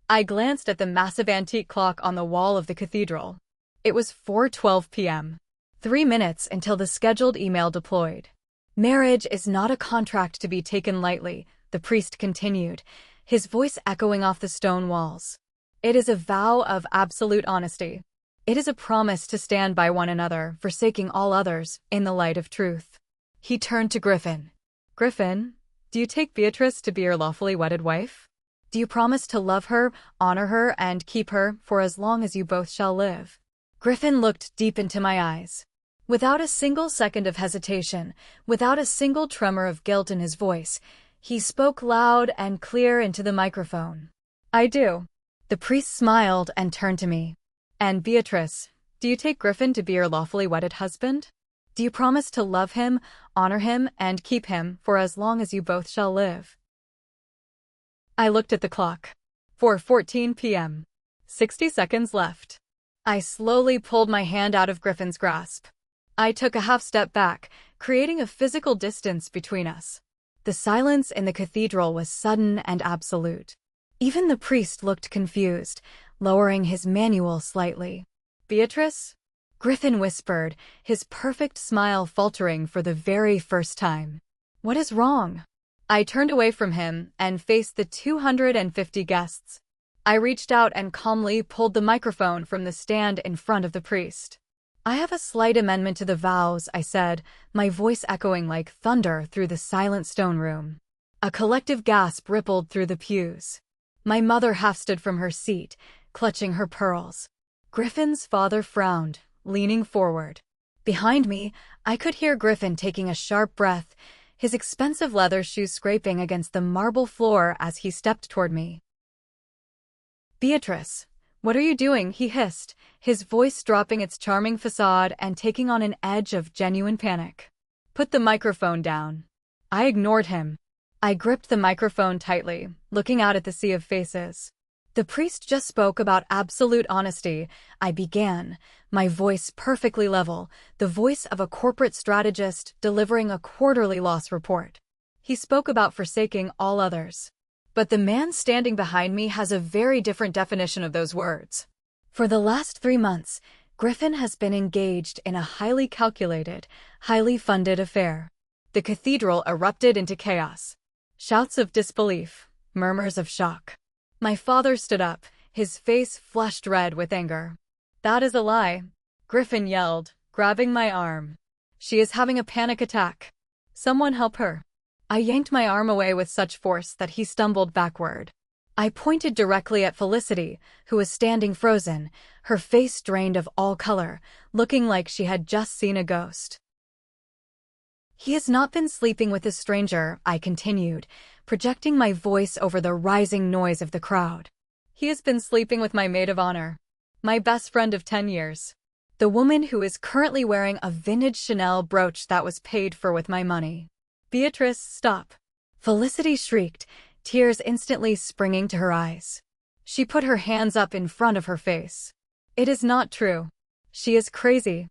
I glanced at the massive antique clock on the wall of the cathedral. It was 4:12 p.m. 3 minutes until the scheduled email deployed. "Marriage is not a contract to be taken lightly," the priest continued, his voice echoing off the stone walls. It is a vow of absolute honesty. It is a promise to stand by one another, forsaking all others, in the light of truth. He turned to Griffin. Griffin, do you take Beatrice to be your lawfully wedded wife? Do you promise to love her, honor her, and keep her for as long as you both shall live? Griffin looked deep into my eyes. Without a single second of hesitation, without a single tremor of guilt in his voice, he spoke loud and clear into the microphone. I do. The priest smiled and turned to me. And Beatrice, do you take Griffin to be your lawfully wedded husband? Do you promise to love him, honor him, and keep him for as long as you both shall live? I looked at the clock. 4:14 p.m. 60 seconds left. I slowly pulled my hand out of Griffin's grasp. I took a half step back, creating a physical distance between us. The silence in the cathedral was sudden and absolute. Even the priest looked confused, lowering his manual slightly. Beatrice? Griffin whispered, his perfect smile faltering for the very first time. What is wrong? I turned away from him and faced the 250 guests. I reached out and calmly pulled the microphone from the stand in front of the priest. I have a slight amendment to the vows, I said, my voice echoing like thunder through the silent stone room. A collective gasp rippled through the pews. My mother half stood from her seat, clutching her pearls. Griffin's father frowned, leaning forward. Behind me, I could hear Griffin taking a sharp breath, his expensive leather shoes scraping against the marble floor as he stepped toward me. Beatrice, what are you doing? He hissed, his voice dropping its charming facade and taking on an edge of genuine panic. Put the microphone down. I ignored him. I gripped the microphone tightly, looking out at the sea of faces. The priest just spoke about absolute honesty, I began, my voice perfectly level, the voice of a corporate strategist delivering a quarterly loss report. He spoke about forsaking all others. But the man standing behind me has a very different definition of those words. For the last 3 months, Griffin has been engaged in a highly calculated, highly funded affair. The cathedral erupted into chaos. Shouts of disbelief, murmurs of shock. My father stood up, his face flushed red with anger. That is a lie, Griffin yelled, grabbing my arm. She is having a panic attack. Someone help her. I yanked my arm away with such force that he stumbled backward. I pointed directly at Felicity, who was standing frozen, her face drained of all color, looking like she had just seen a ghost. He has not been sleeping with a stranger, I continued, projecting my voice over the rising noise of the crowd. He has been sleeping with my maid of honor, my best friend of 10 years. The woman who is currently wearing a vintage Chanel brooch that was paid for with my money. Beatrice, stop. Felicity shrieked, tears instantly springing to her eyes. She put her hands up in front of her face. It is not true. She is crazy.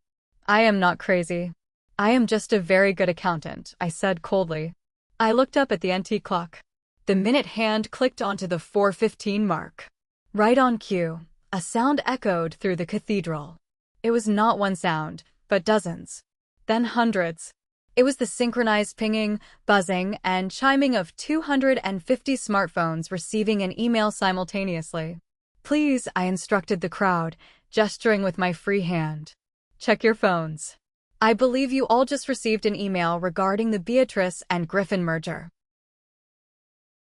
I am not crazy. I am just a very good accountant, I said coldly. I looked up at the antique clock. The minute hand clicked onto the 4:15 mark. Right on cue, a sound echoed through the cathedral. It was not one sound, but dozens. Then hundreds. It was the synchronized pinging, buzzing, and chiming of 250 smartphones receiving an email simultaneously. Please, I instructed the crowd, gesturing with my free hand. Check your phones. I believe you all just received an email regarding the Beatrice and Griffin merger.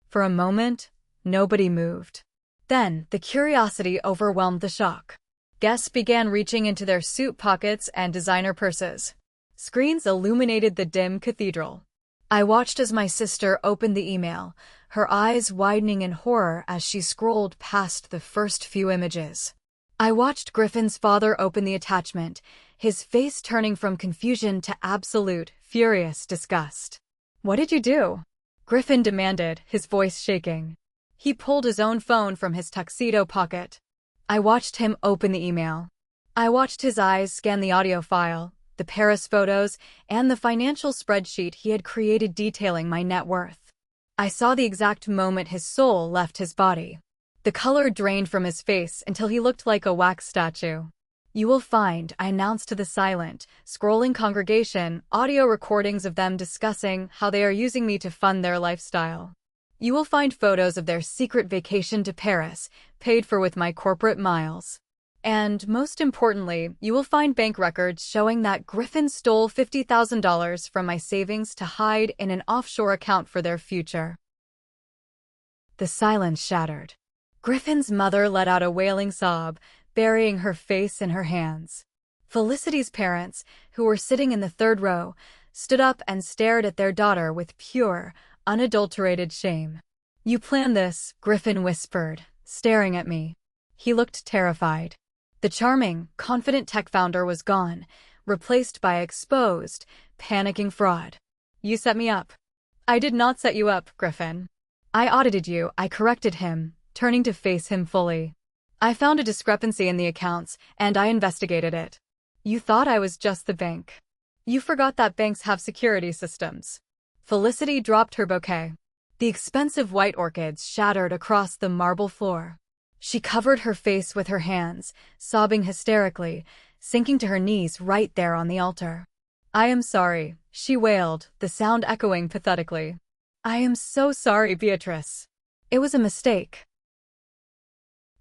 For a moment, nobody moved. Then, the curiosity overwhelmed the shock. Guests began reaching into their suit pockets and designer purses. Screens illuminated the dim cathedral. I watched as my sister opened the email, her eyes widening in horror as she scrolled past the first few images. I watched Griffin's father open the attachment, his face turning from confusion to absolute, furious disgust. What did you do? Griffin demanded, his voice shaking. He pulled his own phone from his tuxedo pocket. I watched him open the email. I watched his eyes scan the audio file, the Paris photos, and the financial spreadsheet he had created detailing my net worth. I saw the exact moment his soul left his body. The color drained from his face until he looked like a wax statue. You will find, I announced to the silent, scrolling congregation, audio recordings of them discussing how they are using me to fund their lifestyle. You will find photos of their secret vacation to Paris, paid for with my corporate miles. And most importantly, you will find bank records showing that Griffin stole $50,000 from my savings to hide in an offshore account for their future. The silence shattered. Griffin's mother let out a wailing sob, burying her face in her hands. Felicity's parents, who were sitting in the third row, stood up and stared at their daughter with pure, unadulterated shame. "You planned this," Griffin whispered, staring at me. He looked terrified. The charming, confident tech founder was gone, replaced by exposed, panicking fraud. "You set me up." "I did not set you up, Griffin. I audited you," I corrected him, turning to face him fully. "I found a discrepancy in the accounts, and I investigated it. You thought I was just the bank. You forgot that banks have security systems." Felicity dropped her bouquet. The expensive white orchids shattered across the marble floor. She covered her face with her hands, sobbing hysterically, sinking to her knees right there on the altar. "I am sorry," she wailed, the sound echoing pathetically. "I am so sorry, Beatrice. It was a mistake."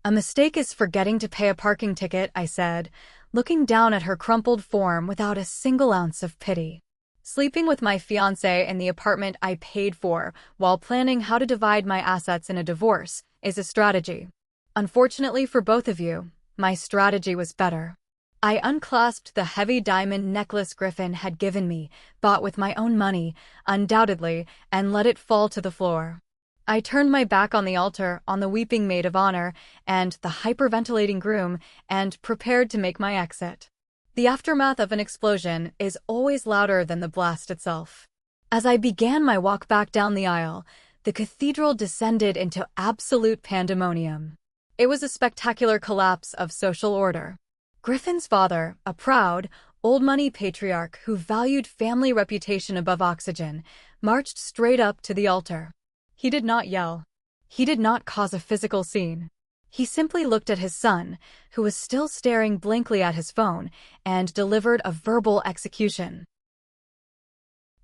"A mistake is forgetting to pay a parking ticket," I said, looking down at her crumpled form without a single ounce of pity. "Sleeping with my fiancé in the apartment I paid for while planning how to divide my assets in a divorce is a strategy. Unfortunately for both of you, my strategy was better." I unclasped the heavy diamond necklace Griffin had given me, bought with my own money, undoubtedly, and let it fall to the floor. I turned my back on the altar, on the weeping maid of honor, and the hyperventilating groom, and prepared to make my exit. The aftermath of an explosion is always louder than the blast itself. As I began my walk back down the aisle, the cathedral descended into absolute pandemonium. It was a spectacular collapse of social order. Griffin's father, a proud, old-money patriarch who valued family reputation above oxygen, marched straight up to the altar. He did not yell. He did not cause a physical scene. He simply looked at his son, who was still staring blankly at his phone, and delivered a verbal execution.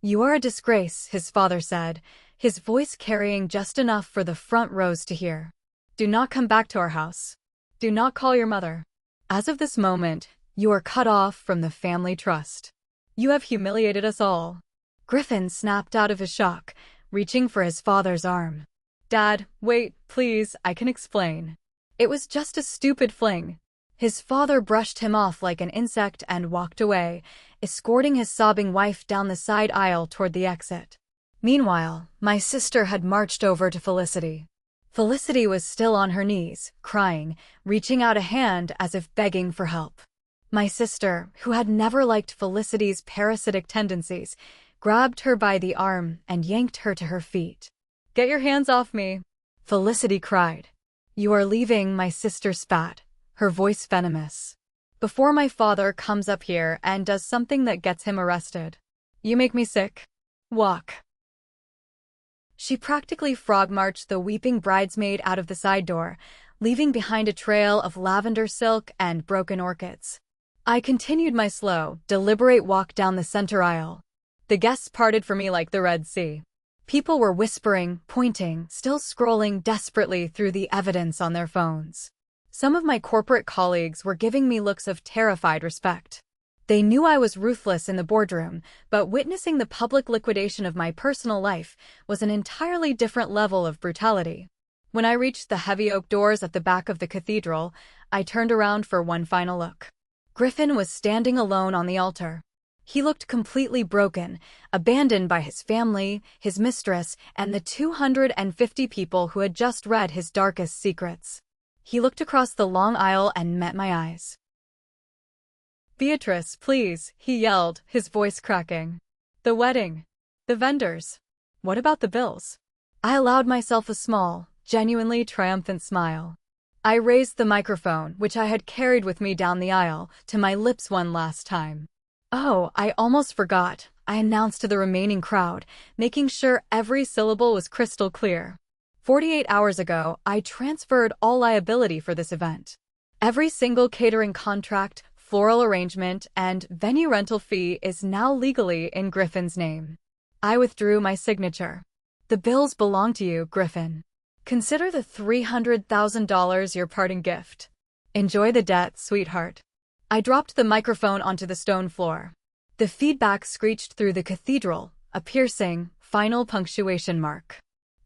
"You are a disgrace," his father said, his voice carrying just enough for the front rows to hear. "Do not come back to our house. Do not call your mother. As of this moment, you are cut off from the family trust. You have humiliated us all." Griffin snapped out of his shock, reaching for his father's arm. "Dad, wait, please, I can explain. It was just a stupid fling." His father brushed him off like an insect and walked away, escorting his sobbing wife down the side aisle toward the exit. Meanwhile, my sister had marched over to Felicity. Felicity was still on her knees, crying, reaching out a hand as if begging for help. My sister, who had never liked Felicity's parasitic tendencies, grabbed her by the arm and yanked her to her feet. "Get your hands off me," Felicity cried. "You are leaving," my sister spat, her voice venomous. "Before my father comes up here and does something that gets him arrested. You make me sick. Walk." She practically frog-marched the weeping bridesmaid out of the side door, leaving behind a trail of lavender silk and broken orchids. I continued my slow, deliberate walk down the center aisle. The guests parted for me like the Red Sea. People were whispering, pointing, still scrolling desperately through the evidence on their phones. Some of my corporate colleagues were giving me looks of terrified respect. They knew I was ruthless in the boardroom, but witnessing the public liquidation of my personal life was an entirely different level of brutality. When I reached the heavy oak doors at the back of the cathedral, I turned around for one final look. Griffin was standing alone on the altar. He looked completely broken, abandoned by his family, his mistress, and the 250 people who had just read his darkest secrets. He looked across the long aisle and met my eyes. "Beatrice, please," he yelled, his voice cracking. "The wedding. The vendors. What about the bills?" I allowed myself a small, genuinely triumphant smile. I raised the microphone, which I had carried with me down the aisle, to my lips one last time. "Oh, I almost forgot," I announced to the remaining crowd, making sure every syllable was crystal clear. 48 hours ago, I transferred all liability for this event. Every single catering contract, floral arrangement, and venue rental fee is now legally in Griffin's name. I withdrew my signature. The bills belong to you, Griffin. Consider the $300,000 your parting gift. Enjoy the debt, sweetheart. I dropped the microphone onto the stone floor. The feedback screeched through the cathedral, a piercing, final punctuation mark.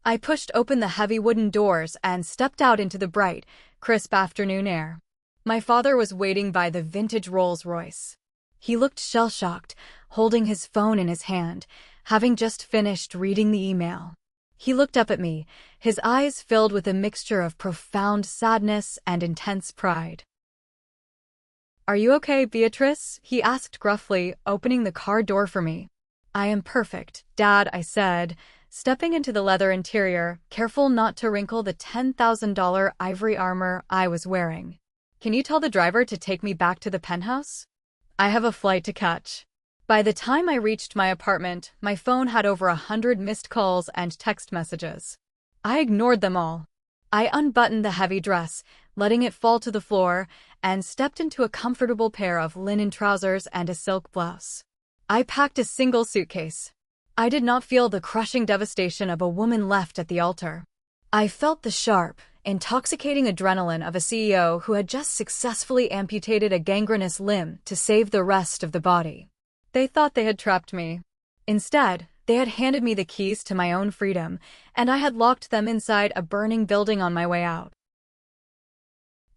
I pushed open the heavy wooden doors and stepped out into the bright, crisp afternoon air. My father was waiting by the vintage Rolls-Royce. He looked shell-shocked, holding his phone in his hand, having just finished reading the email. He looked up at me, his eyes filled with a mixture of profound sadness and intense pride. "Are you okay, Beatrice?" he asked gruffly, opening the car door for me. "I am perfect, Dad," I said, stepping into the leather interior, careful not to wrinkle the $10,000 ivory armor I was wearing. "Can you tell the driver to take me back to the penthouse? I have a flight to catch." By the time I reached my apartment, my phone had over 100 missed calls and text messages. I ignored them all. I unbuttoned the heavy dress, letting it fall to the floor, and stepped into a comfortable pair of linen trousers and a silk blouse. I packed a single suitcase. I did not feel the crushing devastation of a woman left at the altar. I felt the sharp, intoxicating adrenaline of a CEO who had just successfully amputated a gangrenous limb to save the rest of the body. They thought they had trapped me. Instead, they had handed me the keys to my own freedom, and I had locked them inside a burning building on my way out.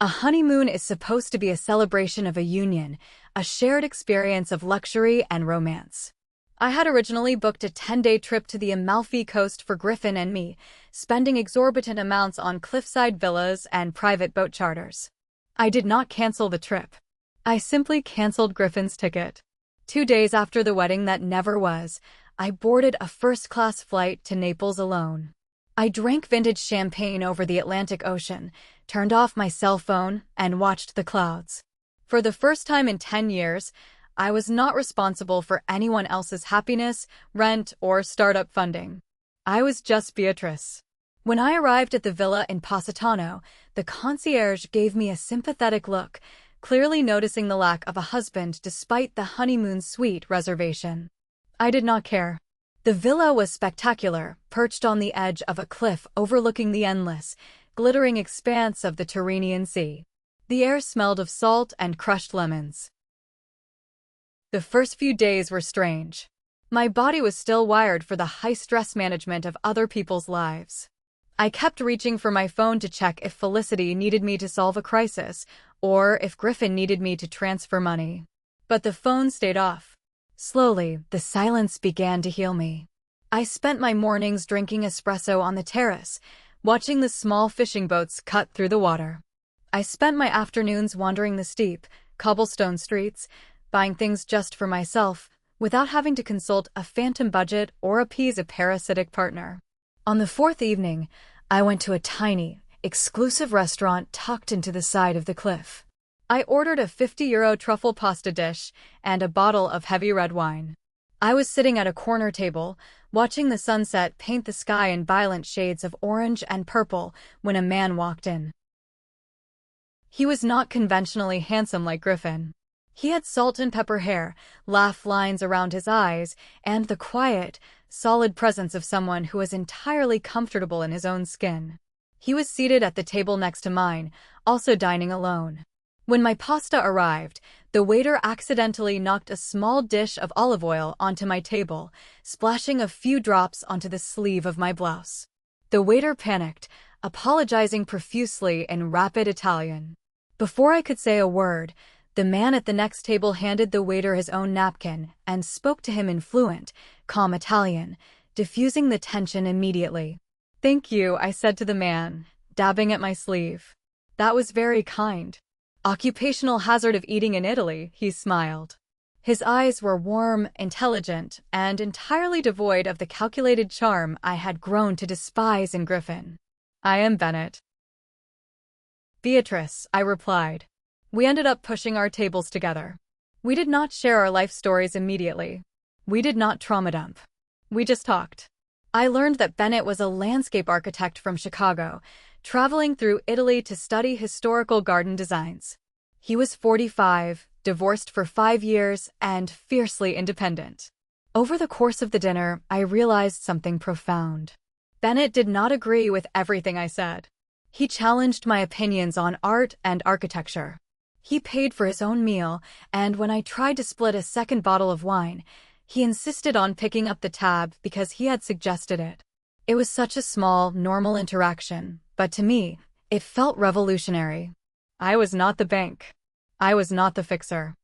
A honeymoon is supposed to be a celebration of a union, a shared experience of luxury and romance. I had originally booked a 10-day trip to the Amalfi Coast for Griffin and me, spending exorbitant amounts on cliffside villas and private boat charters. I did not cancel the trip. I simply canceled Griffin's ticket. 2 days after the wedding that never was, I boarded a first-class flight to Naples alone. I drank vintage champagne over the Atlantic Ocean, turned off my cell phone, and watched the clouds. For the first time in 10 years, I was not responsible for anyone else's happiness, rent, or startup funding. I was just Beatrice. When I arrived at the villa in Positano, the concierge gave me a sympathetic look, clearly noticing the lack of a husband despite the honeymoon suite reservation. I did not care. The villa was spectacular, perched on the edge of a cliff overlooking the endless, glittering expanse of the Tyrrhenian Sea. The air smelled of salt and crushed lemons. The first few days were strange. My body was still wired for the high-stress management of other people's lives. I kept reaching for my phone to check if Felicity needed me to solve a crisis, or if Griffin needed me to transfer money. But the phone stayed off. Slowly, the silence began to heal me. I spent my mornings drinking espresso on the terrace, watching the small fishing boats cut through the water. I spent my afternoons wandering the steep, cobblestone streets, buying things just for myself, without having to consult a phantom budget or appease a parasitic partner. On the 4th evening, I went to a tiny, exclusive restaurant tucked into the side of the cliff. I ordered a €50 truffle pasta dish and a bottle of heavy red wine. I was sitting at a corner table, watching the sunset paint the sky in violent shades of orange and purple when a man walked in. He was not conventionally handsome like Griffin. He had salt and pepper hair, laugh lines around his eyes, and the quiet, solid presence of someone who was entirely comfortable in his own skin. He was seated at the table next to mine, also dining alone. When my pasta arrived, the waiter accidentally knocked a small dish of olive oil onto my table, splashing a few drops onto the sleeve of my blouse. The waiter panicked, apologizing profusely in rapid Italian. Before I could say a word, the man at the next table handed the waiter his own napkin and spoke to him in fluent, calm Italian, diffusing the tension immediately. "Thank you," I said to the man, dabbing at my sleeve. "That was very kind." "Occupational hazard of eating in Italy," he smiled. His eyes were warm, intelligent, and entirely devoid of the calculated charm I had grown to despise in Griffin. "I am Bennett." "Beatrice," I replied. We ended up pushing our tables together. We did not share our life stories immediately. We did not trauma dump. We just talked. I learned that Bennett was a landscape architect from Chicago, traveling through Italy to study historical garden designs. He was 45, divorced for 5 years, and fiercely independent. Over the course of the dinner, I realized something profound. Bennett did not agree with everything I said. He challenged my opinions on art and architecture. He paid for his own meal, and when I tried to split a second bottle of wine, he insisted on picking up the tab because he had suggested it. It was such a small, normal interaction, but to me, it felt revolutionary. I was not the bank. I was not the fixer.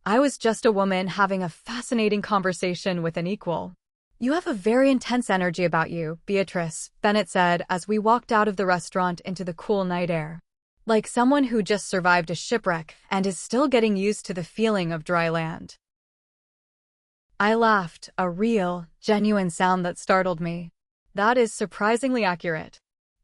I was just a woman having a fascinating conversation with an equal. "You have a very intense energy about you, Beatrice," Bennett said as we walked out of the restaurant into the cool night air. "Like someone who just survived a shipwreck and is still getting used to the feeling of dry land." I laughed, a real, genuine sound that startled me. That is surprisingly accurate.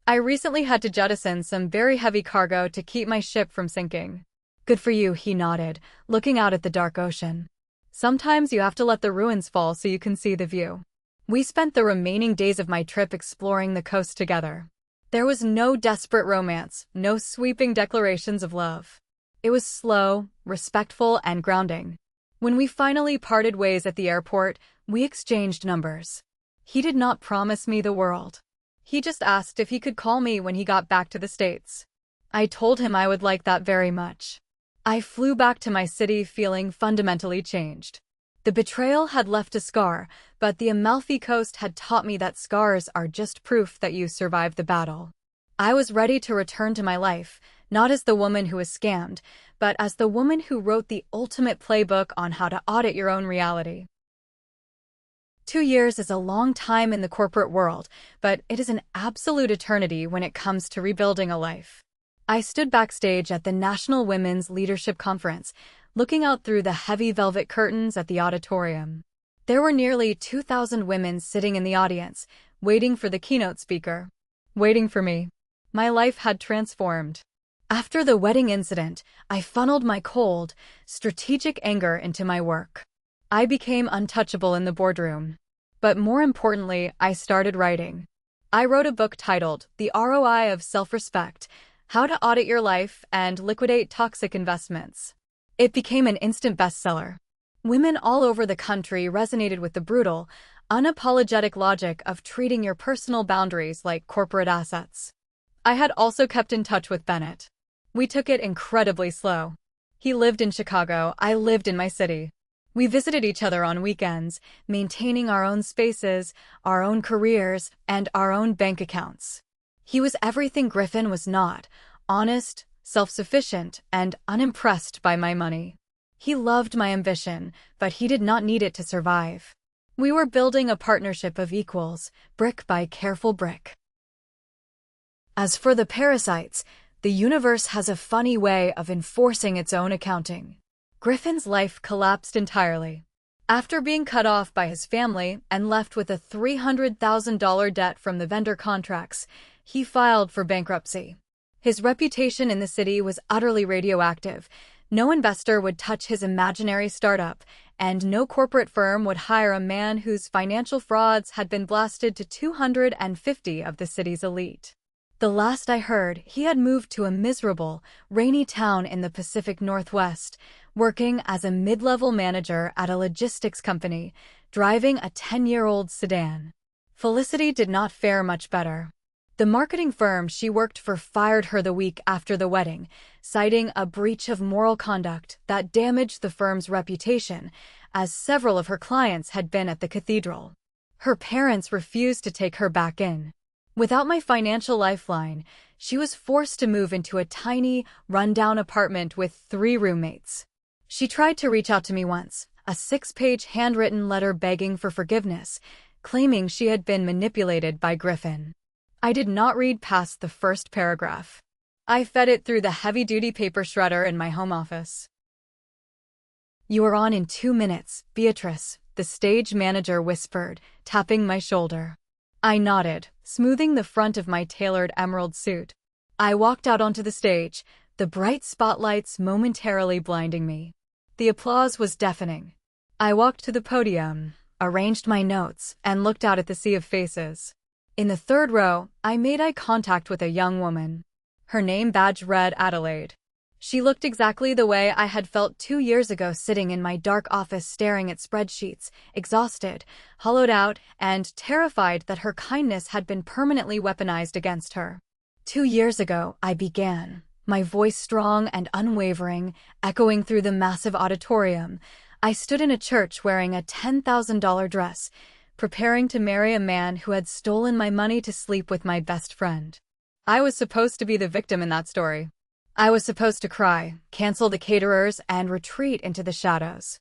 I recently had to jettison some very heavy cargo to keep my ship from sinking. "Good for you," he nodded, looking out at the dark ocean. "Sometimes you have to let the ruins fall so you can see the view." We spent the remaining days of my trip exploring the coast together. There was no desperate romance, no sweeping declarations of love. It was slow, respectful, and grounding. When we finally parted ways at the airport, we exchanged numbers. He did not promise me the world. He just asked if he could call me when he got back to the States. I told him I would like that very much. I flew back to my city feeling fundamentally changed. The betrayal had left a scar, but the Amalfi Coast had taught me that scars are just proof that you survived the battle. I was ready to return to my life, not as the woman who was scammed, but as the woman who wrote the ultimate playbook on how to audit your own reality. 2 years is a long time in the corporate world, but it is an absolute eternity when it comes to rebuilding a life. I stood backstage at the National Women's Leadership Conference, looking out through the heavy velvet curtains at the auditorium. There were nearly 2,000 women sitting in the audience, waiting for the keynote speaker. Waiting for me. My life had transformed. After the wedding incident, I funneled my cold, strategic anger into my work. I became untouchable in the boardroom. But more importantly, I started writing. I wrote a book titled The ROI of Self-Respect: How to Audit Your Life and Liquidate Toxic Investments. It became an instant bestseller. Women all over the country resonated with the brutal, unapologetic logic of treating your personal boundaries like corporate assets. I had also kept in touch with Bennett. We took it incredibly slow. He lived in Chicago, I lived in my city. We visited each other on weekends, maintaining our own spaces, our own careers, and our own bank accounts. He was everything Griffin was not: honest, self-sufficient, and unimpressed by my money. He loved my ambition, but he did not need it to survive. We were building a partnership of equals, brick by careful brick. As for the parasites, the universe has a funny way of enforcing its own accounting. Griffin's life collapsed entirely. After being cut off by his family and left with a $300,000 debt from the vendor contracts, he filed for bankruptcy. His reputation in the city was utterly radioactive. No investor would touch his imaginary startup, and no corporate firm would hire a man whose financial frauds had been blasted to 250 of the city's elite. The last I heard, he had moved to a miserable, rainy town in the Pacific Northwest, working as a mid-level manager at a logistics company, driving a 10-year-old sedan. Felicity did not fare much better. The marketing firm she worked for fired her the week after the wedding, citing a breach of moral conduct that damaged the firm's reputation, as several of her clients had been at the cathedral. Her parents refused to take her back in. Without my financial lifeline, she was forced to move into a tiny, run-down apartment with 3 roommates. She tried to reach out to me once, a 6-page handwritten letter begging for forgiveness, claiming she had been manipulated by Griffin. I did not read past the first paragraph. I fed it through the heavy-duty paper shredder in my home office. "You are on in 2 minutes, Beatrice," the stage manager whispered, tapping my shoulder. I nodded, smoothing the front of my tailored emerald suit. I walked out onto the stage, the bright spotlights momentarily blinding me. The applause was deafening. I walked to the podium, arranged my notes, and looked out at the sea of faces. In the 3rd row, I made eye contact with a young woman. Her name badge read Adelaide. She looked exactly the way I had felt 2 years ago, sitting in my dark office staring at spreadsheets, exhausted, hollowed out, and terrified that her kindness had been permanently weaponized against her. 2 years ago, I began, my voice strong and unwavering, echoing through the massive auditorium. I stood in a church wearing a $10,000 dress, preparing to marry a man who had stolen my money to sleep with my best friend. I was supposed to be the victim in that story. I was supposed to cry, cancel the caterers, and retreat into the shadows.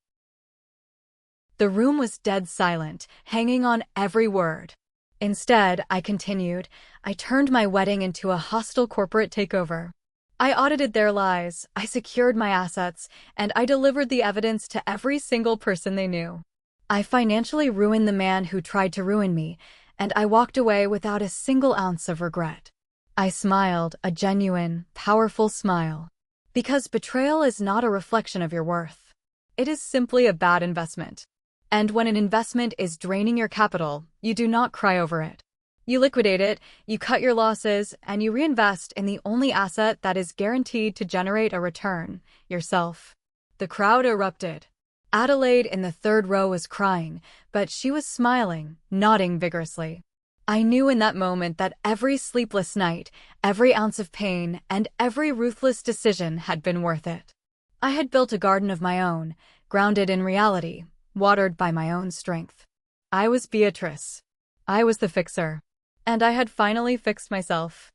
The room was dead silent, hanging on every word. Instead, I continued. I turned my wedding into a hostile corporate takeover. I audited their lies, I secured my assets, and I delivered the evidence to every single person they knew. I financially ruined the man who tried to ruin me, and I walked away without a single ounce of regret. I smiled, a genuine, powerful smile. Because betrayal is not a reflection of your worth. It is simply a bad investment. And when an investment is draining your capital, you do not cry over it. You liquidate it, you cut your losses, and you reinvest in the only asset that is guaranteed to generate a return, yourself. The crowd erupted. Adelaide in the third row was crying, but she was smiling, nodding vigorously. I knew in that moment that every sleepless night, every ounce of pain, and every ruthless decision had been worth it. I had built a garden of my own, grounded in reality, watered by my own strength. I was Beatrice. I was the fixer. And I had finally fixed myself.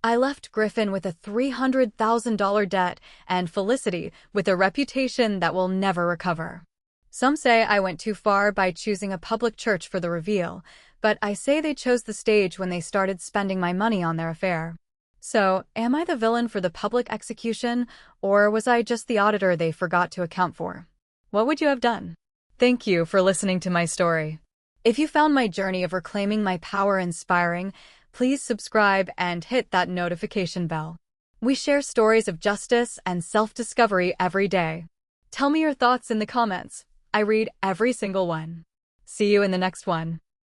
I left Griffin with a $300,000 debt and Felicity with a reputation that will never recover. Some say I went too far by choosing a public church for the reveal, but I say they chose the stage when they started spending my money on their affair. So, am I the villain for the public execution, or was I just the auditor they forgot to account for? What would you have done? Thank you for listening to my story. If you found my journey of reclaiming my power inspiring, please subscribe and hit that notification bell. We share stories of justice and self-discovery every day. Tell me your thoughts in the comments. I read every single one. See you in the next one.